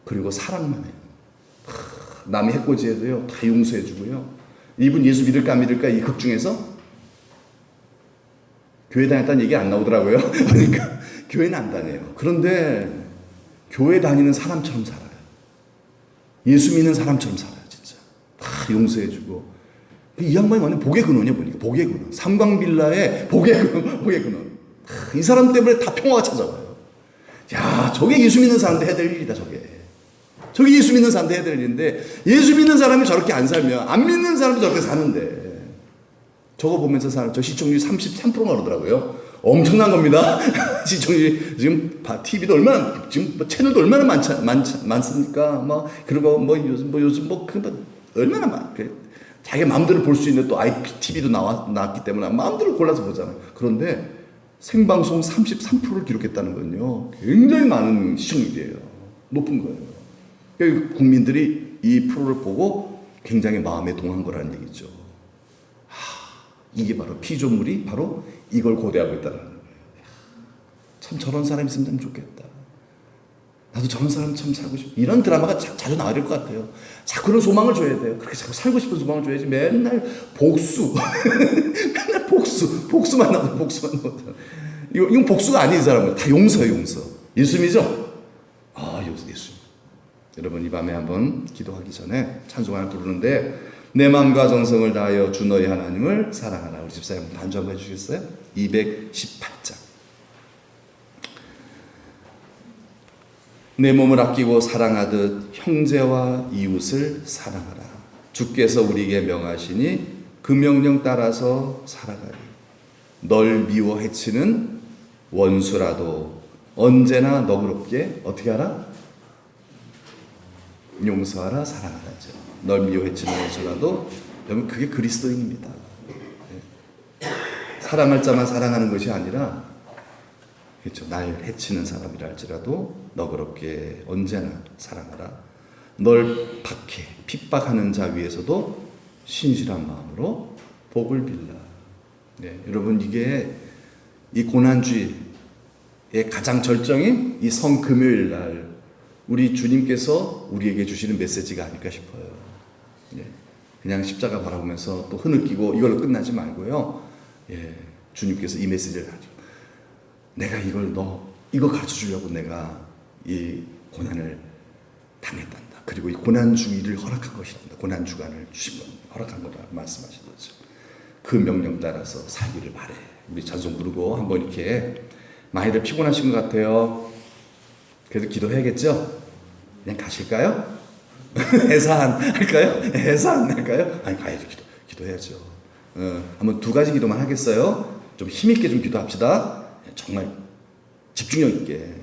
그리고 사랑만 해요. 남이 해코지해도요 다 용서해주고요. 이분 예수 믿을까 안 믿을까 이 극 중에서 교회 다녔다는 얘기 안 나오더라고요. 그러니까 교회는 안 다녀요. 그런데 교회 다니는 사람처럼 살아요. 예수 믿는 사람처럼 살아요. 진짜 다 용서해주고 이 양반이 완전 복의 근원이에요. 보니까 복의 근원. 삼광빌라의 복의 근원. 이 사람 때문에 다 평화가 찾아와요. 야 저게 예수 믿는 사람한테 해야 될 일이다. 저게 예수 믿는 사람한테 해야 될 일인데 예수 믿는 사람이 저렇게 안 살면 안 믿는 사람도 저렇게 사는데 저거 보면서 저 시청률이 33%가 그러더라고요. 엄청난 겁니다. 시청률이 지금 TV도 얼마나 지금 채널도 얼마나 많습니까? 그리고 요즘 얼마나 자기 마음대로 볼 수 있는 또 IPTV도 나왔기 때문에 마음대로 골라서 보잖아요. 그런데 생방송 33%를 기록했다는 건요, 굉장히 많은 시청률이에요. 높은 거예요. 그러니까 국민들이 이 프로를 보고 굉장히 마음에 동한 거라는 얘기죠. 이게 바로 피조물이 바로 이걸 고대하고 있다는 거예요. 참 저런 사람이 있으면 좋겠다. 나도 저런 사람 참 살고 싶어. 이런 드라마가 자주 나와야 될 것 같아요. 자꾸 그런 소망을 줘야 돼요. 그렇게 자꾸 살고 싶은 소망을 줘야지. 맨날 복수. 맨날 복수만 나오고 복수만 나오고. 이건 복수가 아닌 사람은 다 용서예요, 용서. 예수님이죠? 예수님. 여러분, 이 밤에 한번 기도하기 전에 찬송 하나 부르는데, 내 마음과 정성을 다하여 주 너희 하나님을 사랑하라. 우리 집사님 반주 한번 해주시겠어요? 218장. 내 몸을 아끼고 사랑하듯 형제와 이웃을 사랑하라. 주께서 우리에게 명하시니 그 명령 따라서 살아가리. 널 미워 해치는 원수라도 언제나 너그럽게 어떻게 하라? 용서하라, 사랑하라죠. 널 미워 해치는 원수라도, 여러분, 그게 그리스도인입니다. 사랑할 자만 사랑하는 것이 아니라, 그렇죠, 날 해치는 사람이라 할지라도 너그럽게 언제나 사랑하라. 널 박해 핍박하는 자 위에서도 신실한 마음으로 복을 빌라. 여러분, 이게 이 고난주의의 가장 절정인 이 성금요일 날 우리 주님께서 우리에게 주시는 메시지가 아닐까 싶어요. 그냥 십자가 바라보면서 또 흐느끼고 이걸로 끝나지 말고요. 주님께서 이 메시지를 가지고, 내가 이거 가르쳐 주려고 내가 이 고난을 당했단다. 그리고 이 고난주의를 허락한 것이란다. 고난주간을 주신 건 허락한 거다 말씀하신 거죠. 그 명령 따라서 살기를 바래. 우리 찬송 부르고 한번 이렇게, 많이들 피곤하신 것 같아요. 그래도 기도해야겠죠? 그냥 가실까요? 해산 할까요? 해산 할까요? 아니, 가야죠. 기도해야죠. 한번 두 가지 기도만 하겠어요? 좀 힘있게 좀 기도합시다. 정말 집중력 있게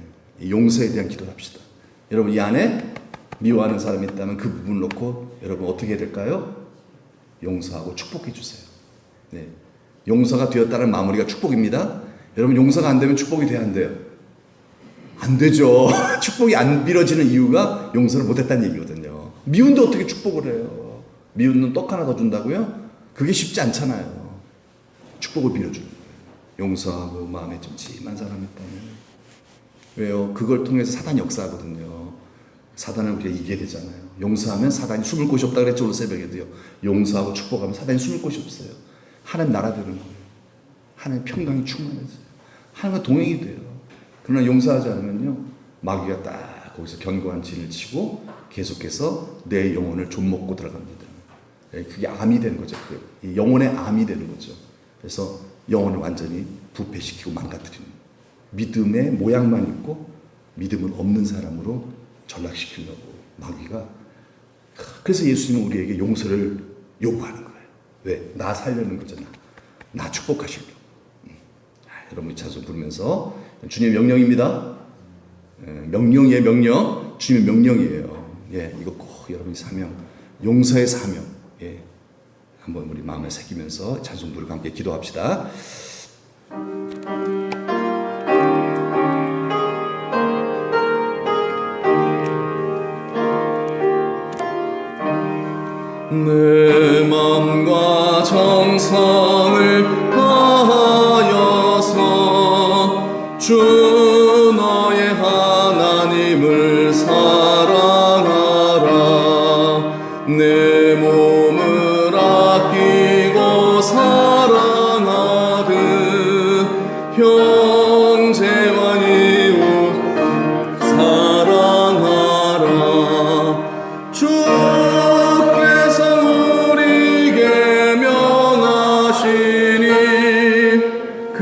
용서에 대한 기도를 합시다. 여러분, 이 안에 미워하는 사람이 있다면 그 부분을 놓고 여러분 어떻게 해야 될까요? 용서하고 축복해 주세요. 용서가 되었다는 마무리가 축복입니다. 여러분, 용서가 안 되면 축복이 돼야 안 돼요? 안 되죠. 축복이 안 빌어지는 이유가 용서를 못했다는 얘기거든요. 미운데 어떻게 축복을 해요? 미운 놈 떡 하나 더 준다고요? 그게 쉽지 않잖아요. 축복을 빌어주는 거예요. 용서하고 마음에 좀 찜한 사람이 있다면. 왜요? 그걸 통해서 사단이 역사하거든요. 사단을 우리가 이겨야 되잖아요. 용서하면 사단이 숨을 곳이 없다 그랬죠, 오늘 새벽에도요. 용서하고 축복하면 사단이 숨을 곳이 없어요. 하나님 나라 되는 거예요. 하나님 평강이 충만해져요. 하나님과 동행이 돼요. 그러나 용서하지 않으면요, 마귀가 딱 거기서 견고한 진을 치고 계속해서 내 영혼을 좀먹고 들어갑니다. 그게 암이 되는 거죠. 영혼의 암이 되는 거죠. 그래서 영혼을 완전히 부패시키고 망가뜨리는, 믿음의 모양만 있고 믿음은 없는 사람으로 전락시키려고 마귀가. 그래서 예수님은 우리에게 용서를 요구하는 거예요. 왜? 나 살려는 거잖아. 나 축복하시려고. 여러분, 이 찬송 부르면서, 주님의 명령입니다. 명령이에요, 명령. 주님의 명령이에요. 이거 꼭 여러분이 사명, 용서의 사명. 한번 우리 마음에 새기면서 찬송 부르고 함께 기도합시다. 내 마음과 정성을 다하여서 주 너의 하나님을 사랑하라. 내 몸을 아끼고 사랑하듯 형제와 이웃 사랑하라. 주께서 우리에게 명하시니 그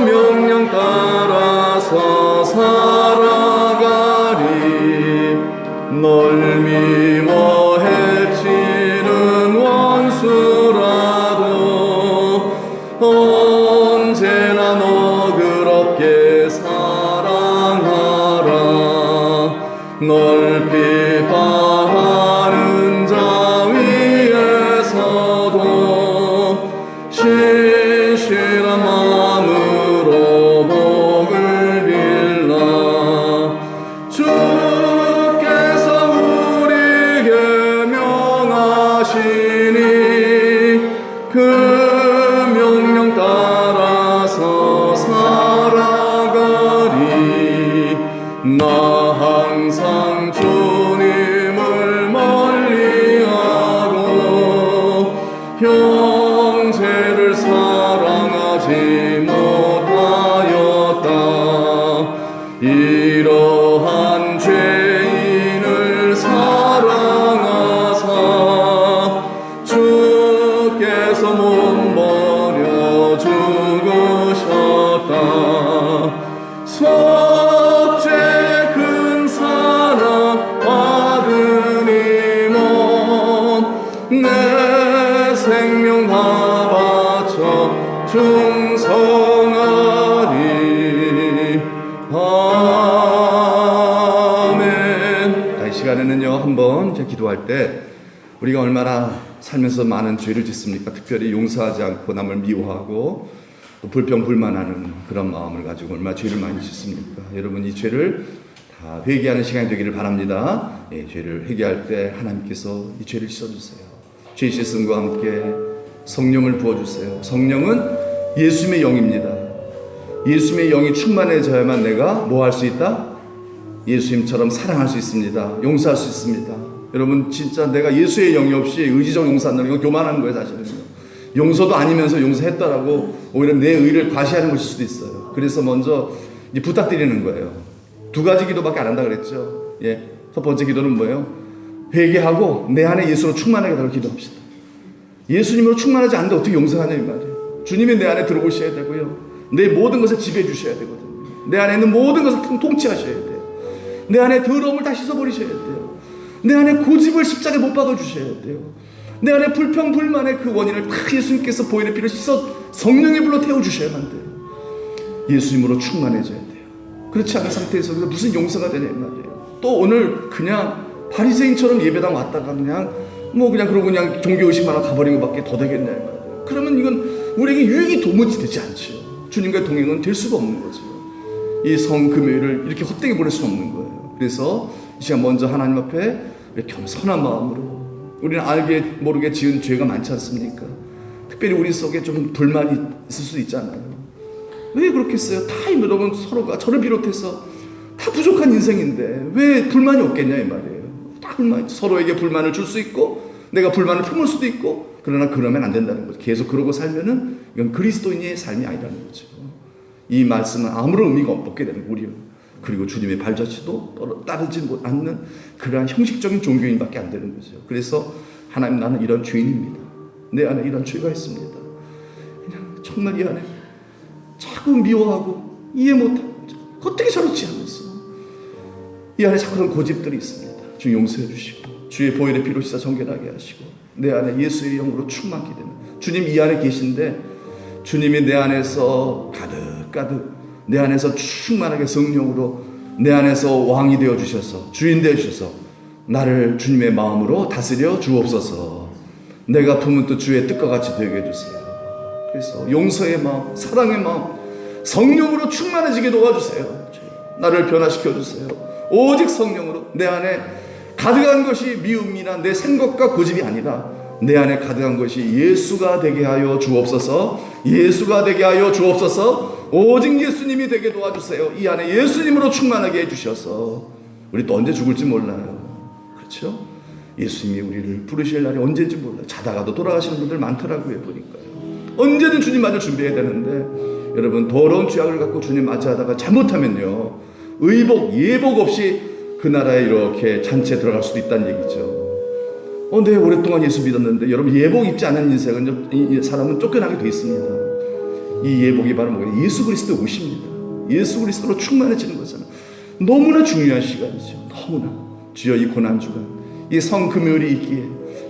명령 따라서 살아가리. 널 미워 해치는 원수라도 언제나 너그럽게 사랑하라. 널 비방하는 자 충성하리. 아멘. 이 시간에는요, 한번 이제 기도할 때 우리가 얼마나 살면서 많은 죄를 짓습니까? 특별히 용서하지 않고 남을 미워하고 또 불평불만하는 그런 마음을 가지고 얼마나 죄를 많이 짓습니까? 여러분, 이 죄를 다 회개하는 시간이 되기를 바랍니다. 예, 죄를 회개할 때 하나님께서 이 죄를 씻어주세요. 죄 씻음과 함께 성령을 부어주세요. 성령은 예수님의 영입니다. 예수님의 영이 충만해져야만 내가 뭐 할 수 있다? 예수님처럼 사랑할 수 있습니다. 용서할 수 있습니다. 여러분, 진짜 내가 예수의 영이 없이 의지적 용서한다는 건 교만한 거예요, 사실은요. 용서도 아니면서 용서했다라고 오히려 내 의를 과시하는 것일 수도 있어요. 그래서 먼저 이제 부탁드리는 거예요. 두 가지 기도밖에 안 한다 그랬죠. 예, 첫 번째 기도는 뭐예요? 회개하고 내 안에 예수로 충만하게 달라고 기도합시다. 예수님으로 충만하지 않는데 어떻게 용서하냐 이 말이에요. 주님이 내 안에 들어오셔야 되고요. 내 모든 것을 지배해 주셔야 되거든요. 내 안에 있는 모든 것을 통치하셔야 돼요. 내 안에 더러움을 다 씻어버리셔야 돼요. 내 안에 고집을 십자가에 못 박아주셔야 돼요. 내 안에 불평불만의 그 원인을 다 예수님께서 보혈의 피로 씻어 성령의 불로 태워주셔야만 돼요. 예수님으로 충만해져야 돼요. 그렇지 않은 상태에서 무슨 용서가 되냐 이 말이에요. 또 오늘 그냥 바리새인처럼 예배당 왔다가 그냥 그러고 그냥 종교의식만 하고 가버린 것밖에 더 되겠냐 이 말이에요. 그러면 이건 우리에게 유익이 도무지 되지 않지요. 주님과의 동행은 될 수가 없는 거죠. 이 성금요일을 이렇게 헛되게 보낼 수는 없는 거예요. 그래서 이 시간 먼저 하나님 앞에 겸손한 마음으로, 우리는 알게 모르게 지은 죄가 많지 않습니까? 특별히 우리 속에 좀 불만이 있을 수 있잖아요. 왜 그렇겠어요? 다 여러분 서로가 저를 비롯해서 다 부족한 인생인데 왜 불만이 없겠냐 이 말이에요. 다 불만, 서로에게 불만을 줄 수 있고 내가 불만을 품을 수도 있고, 그러나 그러면 안 된다는 거죠. 계속 그러고 살면은 이건 그리스도인의 삶이 아니라는 거죠. 이 말씀은 아무런 의미가 없게 되는 우리요. 그리고 주님의 발자취도 따르지 않는 그러한 형식적인 종교인밖에 안 되는 거죠. 그래서 하나님, 나는 이런 죄인입니다. 내 안에 이런 죄가 있습니다. 그냥 정말 이 안에 자꾸 미워하고 이해 못하고 어떻게 저렇지 하면서 이 안에 자꾸 그런 고집들이 있습니다. 주 용서해 주시고 주의 보혈의 피로 씻어 정결하게 하시고 내 안에 예수의 영으로 충만케 되는 주님 이 안에 계신데, 주님이 내 안에서 가득 내 안에서 충만하게 성령으로 내 안에서 왕이 되어 주셔서 주인 되어 주셔서 나를 주님의 마음으로 다스려 주옵소서. 내가 품은 또 주의 뜻과 같이 되게 해주세요. 그래서 용서의 마음, 사랑의 마음, 성령으로 충만해지게 도와주세요. 나를 변화시켜 주세요. 오직 성령으로 내 안에 가득한 것이 미움이나 내 생각과 고집이 아니라 내 안에 가득한 것이 예수가 되게 하여 주옵소서. 예수가 되게 하여 주옵소서. 오직 예수님이 되게 도와주세요. 이 안에 예수님으로 충만하게 해주셔서 우리 또 언제 죽을지 몰라요. 그렇죠? 예수님이 우리를 부르실 날이 언제인지 몰라요. 자다가도 돌아가시는 분들 많더라고요. 보니까요. 언제든 주님 맞을 준비해야 되는데, 여러분 더러운 죄악을 갖고 주님 맞이하다가 잘못하면요, 의복 예복 없이 그 나라에 이렇게 잔치에 들어갈 수도 있다는 얘기죠. 네, 오랫동안 예수 믿었는데 여러분 예복 입지 않은 인생은 이 사람은 쫓겨나게 돼 있습니다. 이 예복이 바로 뭐예요? 예수 그리스도 오십니다. 예수 그리스도로 충만해지는 거잖아요. 너무나 중요한 시간이죠. 너무나. 주여 이 고난주간, 이 성금요일이 있기에,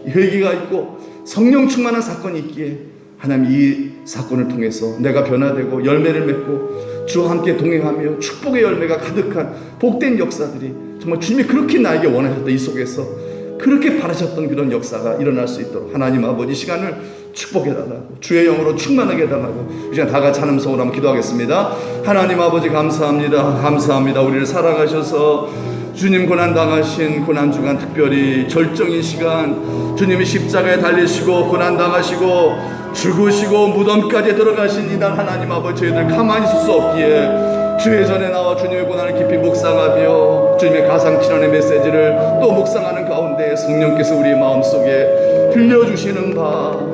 회개가 있고 성령 충만한 사건이 있기에 하나님 이 사건을 통해서 내가 변화되고 열매를 맺고 주와 함께 동행하며 축복의 열매가 가득한 복된 역사들이, 정말 주님이 그렇게 나에게 원하셨던 이 속에서 그렇게 바라셨던 그런 역사가 일어날 수 있도록 하나님 아버지 시간을 축복해달라고, 주의 영으로 충만하게 해달라고 이 시간 다 같이 하나님성으로 한번 기도하겠습니다. 하나님 아버지 감사합니다. 감사합니다. 우리를 사랑하셔서 주님 고난당하신 고난주간, 특별히 절정인 시간 주님이 십자가에 달리시고 고난당하시고 죽으시고 무덤까지 들어가신 이날, 하나님 아버지 저희들 가만히 있을 수 없기에 주의 전에 나와 주님의 고난을 깊이 묵상하며 주님의 가상칠환의 메시지를 또 묵상하는 가운데 성령께서 우리 마음속에 들려주시는 바,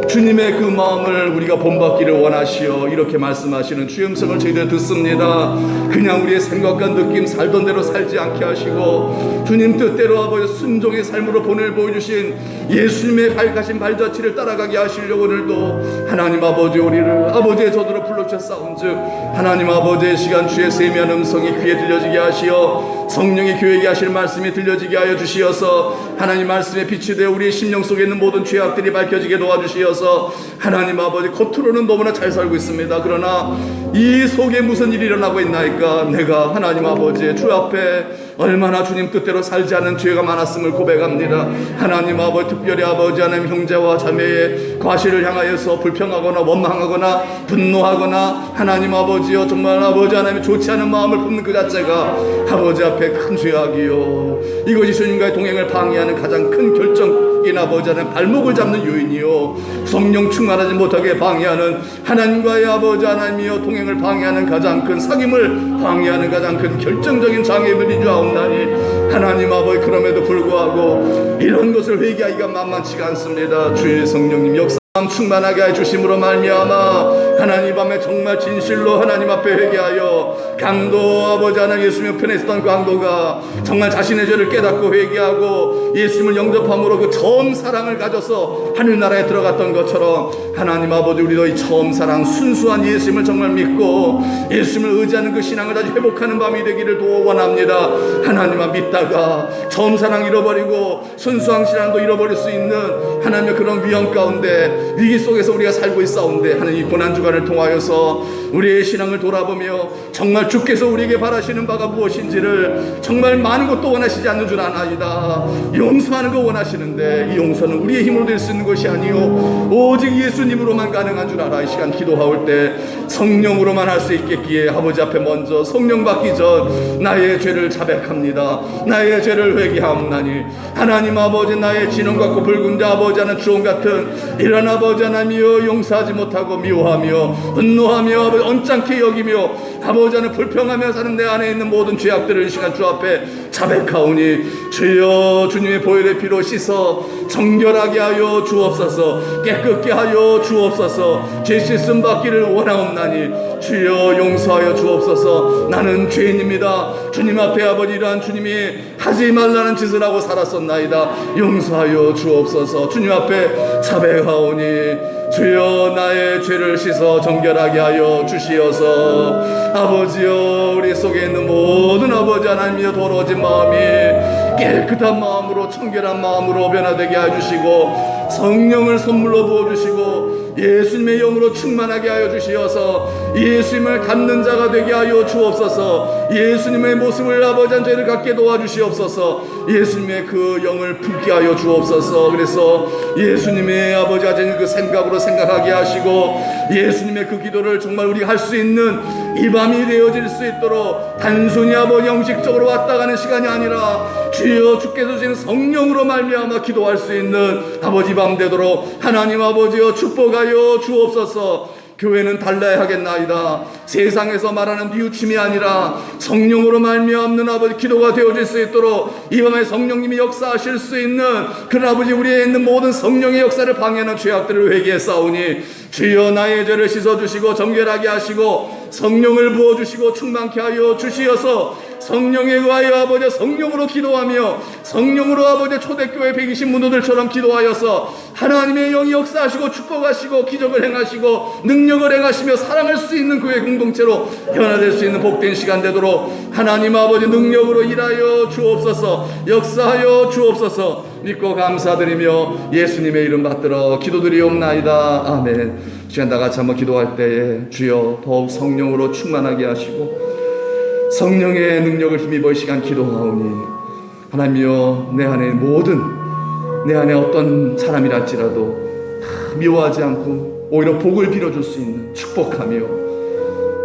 주님의 그 마음을 우리가 본받기를 원하시어 이렇게 말씀하시는 주의 음성을 저희들 듣습니다. 그냥 우리의 생각과 느낌 살던 대로 살지 않게 하시고 주님 뜻대로 아버지 순종의 삶으로 보여주신 예수님의 가신 발자취를 따라가게 하시려고 오늘도 하나님 아버지 우리를 아버지의 저도로 불러주셨사온즉 하나님 아버지의 시간 주의 세미한 음성이 귀에 들려지게 하시어 성령이 교회에게 하실 말씀이 들려지게 하여 주시어서 하나님 말씀에 빛이 되어 우리의 심령 속에 있는 모든 죄악들이 밝혀지게 도와주시어서 주셔서 하나님 아버지 겉으로는 너무나 잘 살고 있습니다. 그러나 이 속에 무슨 일이 일어나고 있나이까? 내가 하나님 아버지의 주 앞에 얼마나 주님 뜻대로 살지 않은 죄가 많았음을 고백합니다. 하나님 아버지, 특별히 아버지 하나님 형제와 자매의 과실을 향하여서 불평하거나 원망하거나 분노하거나 하나님 아버지여 정말 아버지 하나님이 좋지 않은 마음을 품는 그 자체가 아버지 앞에 큰 죄악이요, 이것이 주님과의 동행을 방해하는 가장 큰 결정적인 아버지 하나님 발목을 잡는 요인이요, 성령 충만하지 못하게 방해하는 하나님과의 아버지 하나님이여 동행을 방해하는 가장 큰 사귐을 방해하는 가장 큰 결정적인 장애물인 줄 아옵나니 하나님 아버지, 그럼에도 불구하고 이런 것을 회개하기가 만만치가 않습니다. 주의 성령님 역사 충만하게 해주심으로 말미암아 하나님 밤에 정말 진실로 하나님 앞에 회개하여 강도 아버지 하나님 예수님 편에 있었던 강도가 정말 자신의 죄를 깨닫고 회개하고 예수님을 영접함으로 그 처음 사랑을 가져서 하늘나라에 들어갔던 것처럼 하나님 아버지, 우리도 이 처음 사랑 순수한 예수님을 정말 믿고 예수님을 의지하는 그 신앙을 다시 회복하는 밤이 되기를 원합니다. 하나님아, 믿다가 처음 사랑 잃어버리고 순수한 신앙도 잃어버릴 수 있는 하나님의 그런 위험 가운데 위기 속에서 우리가 살고 있사온데, 하나님 이 고난주간을 통하여서 우리의 신앙을 돌아보며 정말 주께서 우리에게 바라시는 바가 무엇인지를 정말 많은 것도 원하시지 않는 줄 아나이다. 용서하는 거 원하시는데 이 용서는 우리의 힘으로 될 수 있는 것이 아니요 오직 예수님으로만 가능한 줄 알아. 이 시간 기도하올 때 성령으로만 할 수 있겠기에 아버지 앞에 먼저 성령 받기 전 나의 죄를 자백합니다. 나의 죄를 회개하옵나니 하나님 아버지, 나의 진홍 같고 붉은 자 아버지 하는 주홍 같은 이런 아버지 하나님이여 용서하지 못하고 미워하며 분노하며 아버지 언짢게 여기며 아버지 하나님 불평하며 사는 내 안에 있는 모든 죄악들을 이 시간 주 앞에 자백하오니 주여 주님의 보혈의 피로 씻어 정결하게 하여 주옵소서. 깨끗게 하여 주옵소서. 죄 씻음 받기를 원하옵나니 주여 용서하여 주옵소서. 나는 죄인입니다. 주님 앞에 아버지 이러한 주님이 하지 말라는 짓을 하고 살았었나이다. 용서하여 주옵소서. 주님 앞에 자백하오니 주여 나의 죄를 씻어 정결하게 하여 주시어서 아버지여, 우리 속에 있는 모든 아버지 하나님이여 더러워진 마음이 깨끗한 마음으로 청결한 마음으로 변화되게 해주시고 성령을 선물로 부어주시고 예수님의 영으로 충만하게 하여 주시어서 예수님을 닮는 자가 되게 하여 주옵소서. 예수님의 모습을 아버지 한 죄를 갖게 도와주시옵소서. 예수님의 그 영을 품게 하여 주옵소서. 그래서 예수님의 아버지 하신 그 생각으로 생각하게 하시고 예수님의 그 기도를 정말 우리가 할 수 있는 이 밤이 되어질 수 있도록 단순히 아버지 형식적으로 왔다 가는 시간이 아니라 주여 주께서 주신 성령으로 말미암아 기도할 수 있는 아버지 밤 되도록 하나님 아버지여 축복하여 주옵소서. 교회는 달라야 하겠나이다. 세상에서 말하는 뉘우침이 아니라 성령으로 말미암는 아버지 기도가 되어질 수 있도록 이 밤에 성령님이 역사하실 수 있는 그런 아버지, 우리에 있는 모든 성령의 역사를 방해하는 죄악들을 회개했사오니 주여 나의 죄를 씻어주시고 정결하게 하시고 성령을 부어주시고 충만케 하여 주시어서 성령에 의하여 아버지 성령으로 기도하며 성령으로 아버지 초대교회 120 문도들처럼 기도하여서 하나님의 영이 역사하시고 축복하시고 기적을 행하시고 능력을 행하시며 사랑할 수 있는 교회 공동체로 변화될 수 있는 복된 시간 되도록 하나님 아버지 능력으로 일하여 주옵소서. 역사하여 주옵소서. 믿고 감사드리며 예수님의 이름 받들어 기도드리옵나이다. 아멘. 시간 다 같이 한번 기도할 때에 주여 더욱 성령으로 충만하게 하시고 성령의 능력을 힘입어 이 시간 기도하오니 하나님이여, 내 안에 모든 내 안에 어떤 사람이랄지라도 다 미워하지 않고 오히려 복을 빌어줄 수 있는 축복하며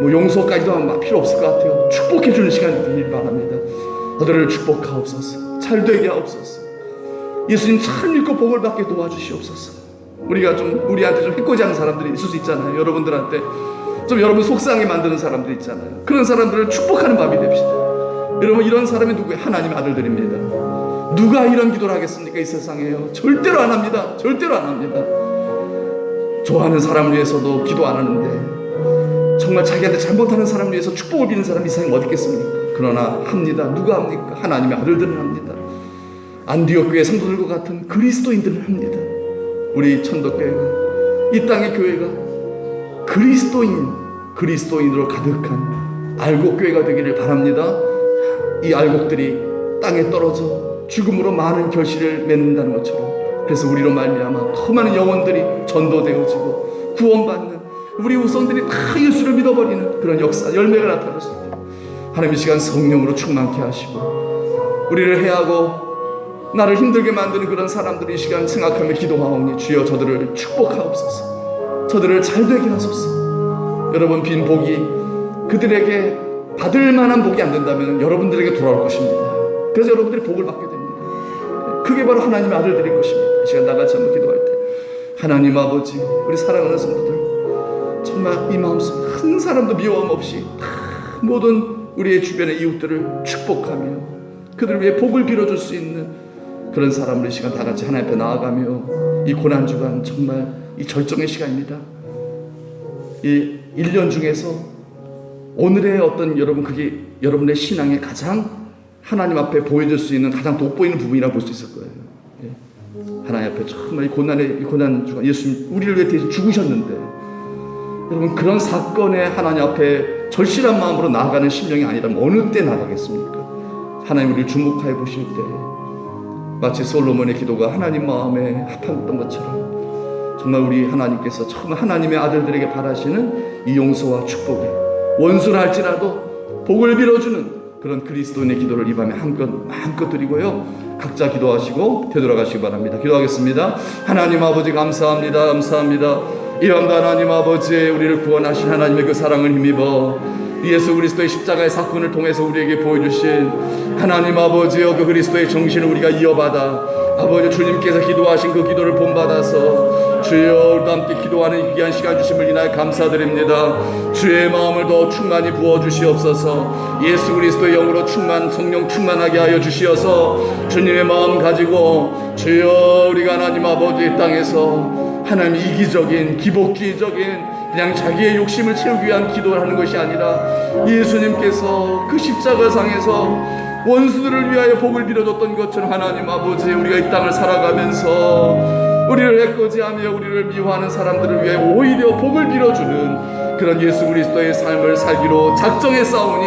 용서까지도 하면 필요 없을 것 같아요. 축복해 주는 시간이 되길 바랍니다. 그들을 축복하옵소서. 잘되게 하옵소서. 예수님 잘 믿고 복을 받게 도와주시옵소서. 우리가 좀 우리한테 좀 해코지하는 사람들이 있을 수 있잖아요. 여러분들한테 좀 여러분 속상하게 만드는 사람들 있잖아요. 그런 사람들을 축복하는 밤이 됩시다. 여러분, 이런 사람이 누구예요? 하나님의 아들들입니다. 누가 이런 기도를 하겠습니까? 이 세상에요. 절대로 안 합니다. 절대로 안 합니다. 좋아하는 사람을 위해서도 기도 안 하는데 정말 자기한테 잘못하는 사람을 위해서 축복을 비는 사람이 이 세상에 어디 있겠습니까? 그러나 합니다. 누가 합니까? 하나님의 아들들은 합니다. 안디옥 교회 성도들과 같은 그리스도인들은 합니다. 우리 천도교회가, 이 땅의 교회가 그리스도인으로 가득한 알곡교회가 되기를 바랍니다. 이 알곡들이 땅에 떨어져 죽음으로 많은 결실을 맺는다는 것처럼 그래서 우리로 말미암아 더 많은 영혼들이 전도되어지고 구원받는 우리 후손들이 다 예수를 믿어버리는 그런 역사 열매가 나타날 수 있도록 하나님 이 시간 성령으로 충만케 하시고 우리를 해하고 나를 힘들게 만드는 그런 사람들이 이 시간 생각하며 기도하오니 주여 저들을 축복하옵소서. 저들을 잘되게 하소서. 여러분 빈 복이 그들에게 받을 만한 복이 안 된다면 여러분들에게 돌아올 것입니다. 그래서 여러분들이 복을 받게 됩니다. 그게 바로 하나님의 아들들일 것입니다. 이 시간 나같이 한번 기도할 때 하나님 아버지 우리 사랑하는 성도들 정말 이 마음속 한 사람도 미워함 없이 다 모든 우리의 주변의 이웃들을 축복하며 그들을 위해 복을 빌어줄 수 있는 그런 사람을 이 시간 다 같이 하나님 앞에 나아가며 이 고난주간 정말 이 절정의 시간입니다. 이 1년 중에서 오늘의 어떤 여러분 그게 여러분의 신앙의 가장 하나님 앞에 보여줄 수 있는 가장 돋보이는 부분이라고 볼 수 있을 거예요. 예. 하나님 앞에 정말 이 고난주간 예수님 우리를 위해 대신 죽으셨는데 여러분 그런 사건에 하나님 앞에 절실한 마음으로 나아가는 심령이 아니라면 어느 때 나가겠습니까? 하나님 우리를 주목하여 보실 때 마치 솔로몬의 기도가 하나님 마음에 합했던 것처럼 정말 우리 하나님께서 정말 하나님의 아들들에게 바라시는 이 용서와 축복에 원수를 할지라도 복을 빌어주는 그런 그리스도인의 기도를 이 밤에 마음껏 드리고요 각자 기도하시고 되돌아가시기 바랍니다. 기도하겠습니다. 하나님 아버지 감사합니다. 감사합니다. 이 밤도 하나님 아버지 우리를 구원하신 하나님의 그 사랑을 힘입어 예수 그리스도의 십자가의 사건을 통해서 우리에게 보여주신 하나님 아버지여 그 그리스도의 정신을 우리가 이어받아 아버지 주님께서 기도하신 그 기도를 본받아서 주여 우리도 함께 기도하는 귀한 시간 주심을 인하여 감사드립니다. 주의 마음을 더 충만히 부어주시옵소서. 예수 그리스도의 영으로 성령 충만하게 하여 주시어서 주님의 마음 가지고 주여 우리가 하나님 아버지 이 땅에서 하나님 이기적인 기복주의적인 그냥 자기의 욕심을 채우기 위한 기도를 하는 것이 아니라 예수님께서 그 십자가상에서 원수들을 위하여 복을 빌어줬던 것처럼 하나님 아버지 우리가 이 땅을 살아가면서 우리를 해코지하며 우리를 미워하는 사람들을 위해 오히려 복을 빌어주는 그런 예수 그리스도의 삶을 살기로 작정했사오니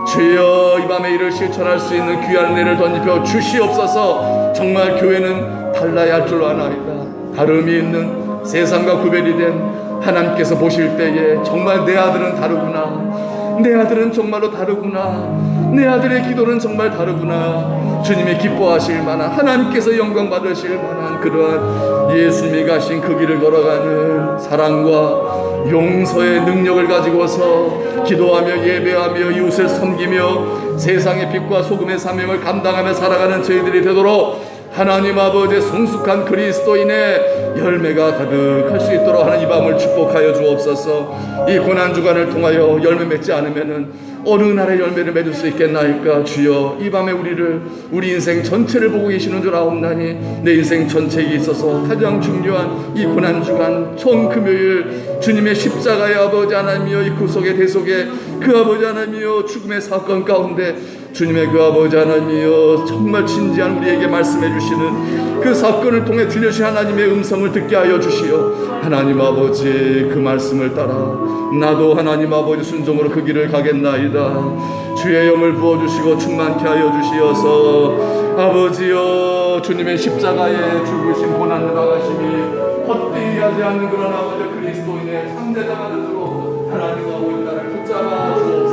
주여 이 밤에 이를 실천할 수 있는 귀한 은혜를 덧입혀 주시옵소서. 정말 교회는 달라야 할 줄로 아나이다. 다름이 있는 세상과 구별이 된 하나님께서 보실 때에 정말 내 아들은 다르구나, 내 아들은 정말로 다르구나, 내 아들의 기도는 정말 다르구나, 주님이 기뻐하실 만한 하나님께서 영광 받으실 만한 그러한 예수님이 가신 그 길을 걸어가는 사랑과 용서의 능력을 가지고서 기도하며 예배하며 이웃을 섬기며 세상의 빛과 소금의 사명을 감당하며 살아가는 저희들이 되도록 하나님 아버지의 성숙한 그리스도인의 열매가 가득할 수 있도록 하는 이 밤을 축복하여 주옵소서. 이 고난주간을 통하여 열매 맺지 않으면은 어느 날의 열매를 맺을 수 있겠나이까. 주여 이 밤에 우리 인생 전체를 보고 계시는 줄 아옵나니 내 인생 전체에 있어서 가장 중요한 이 고난주간 총 금요일 주님의 십자가의 아버지 하나님이여 이 구속의 대속의 그 아버지 하나님이여 죽음의 사건 가운데 주님의 그 아버지 하나님이여 정말 진지한 우리에게 말씀해 주시는 그 사건을 통해 들려주신 하나님의 음성을 듣게 하여 주시어 하나님 아버지 그 말씀을 따라 나도 하나님 아버지 순종으로 그 길을 가겠나이다. 주의 영을 부어주시고 충만케 하여 주시어서 아버지여 주님의 십자가에 죽으신 고난을 당하심이 헛되이 하지 않는 그런 아버지 그리스도인의 상대자가 되도록 하나님 아버지 나를 붙잡아 주옵소서.